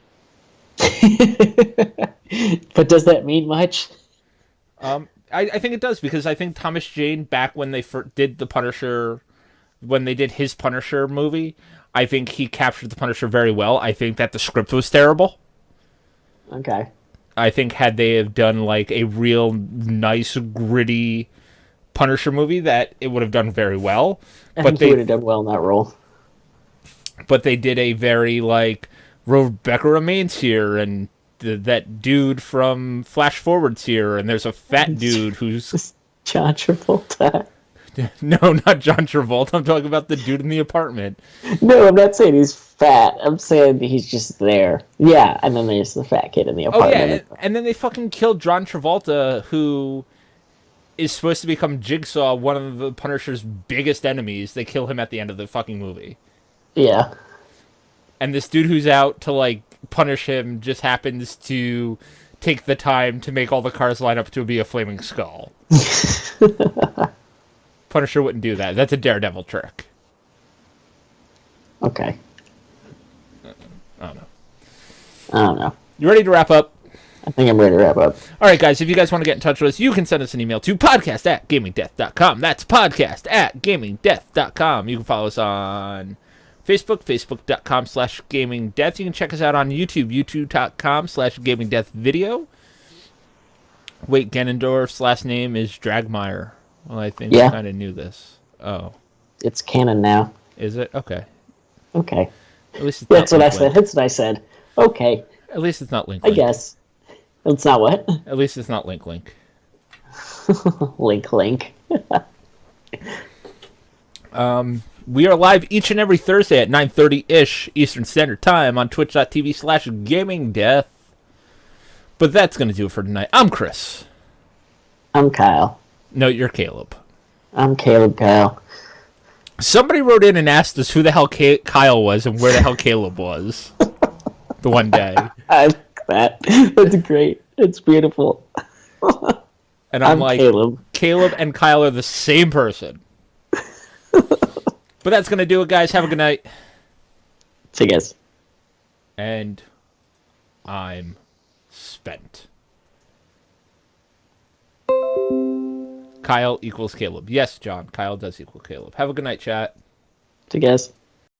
But does that mean much? I think it does, because I think Thomas Jane, back when they did the Punisher, when they did his Punisher movie, I think he captured the Punisher very well. I think that the script was terrible. Okay. I think had they have done like a real nice, gritty Punisher movie, that it would have done very well. But they would have done well in that role. But they did a very like, Rebecca remains here, and that dude from Flash Forward's here, and there's a fat dude who's John Travolta. No, not John Travolta. I'm talking about the dude in the apartment. No, I'm not saying he's fat. I'm saying he's just there. Yeah, and then there's the fat kid in the apartment. Oh, yeah, and then they fucking killed John Travolta, who is supposed to become Jigsaw, one of the Punisher's biggest enemies. They kill him at the end of the fucking movie. Yeah. And this dude who's out to, like, punish him just happens to take the time to make all the cars line up to be a flaming skull. Punisher wouldn't do that. That's a Daredevil trick. Okay. I don't know. You ready to wrap up? I think I'm ready to wrap up. All right, guys, if you guys want to get in touch with us, you can send us an email to podcast@gamingdeath.com. That's podcast@gamingdeath.com. You can follow us on Facebook, facebook.com/gamingdeath. You can check us out on YouTube, youtube.com/gamingdeathvideo. Wait, Ganondorf's last name is Dragmeyer. Well, I think I kind of knew this. Oh. It's canon now. Is it? Okay. Okay. At least it's That's not what I Link said. Link. That's what I said. Okay. At least it's not Link I Link. guess. It's not what? At least it's not Link Link. Link. We are live each and every Thursday at 9:30-ish Eastern Standard Time on twitch.tv/gamingdeath. But that's going to do it for tonight. I'm Chris. I'm Kyle. No, you're Caleb. I'm Caleb Kyle. Somebody wrote in and asked us who the hell Kyle was and where the hell Caleb was the one day. I like that. That's great. It's beautiful. And I'm like, Caleb. Caleb and Kyle are the same person. But that's going to do it, guys. Have a good night. See you guys. And I'm spent. Kyle equals Caleb. Yes, John. Kyle does equal Caleb. Have a good night, chat. See you guys.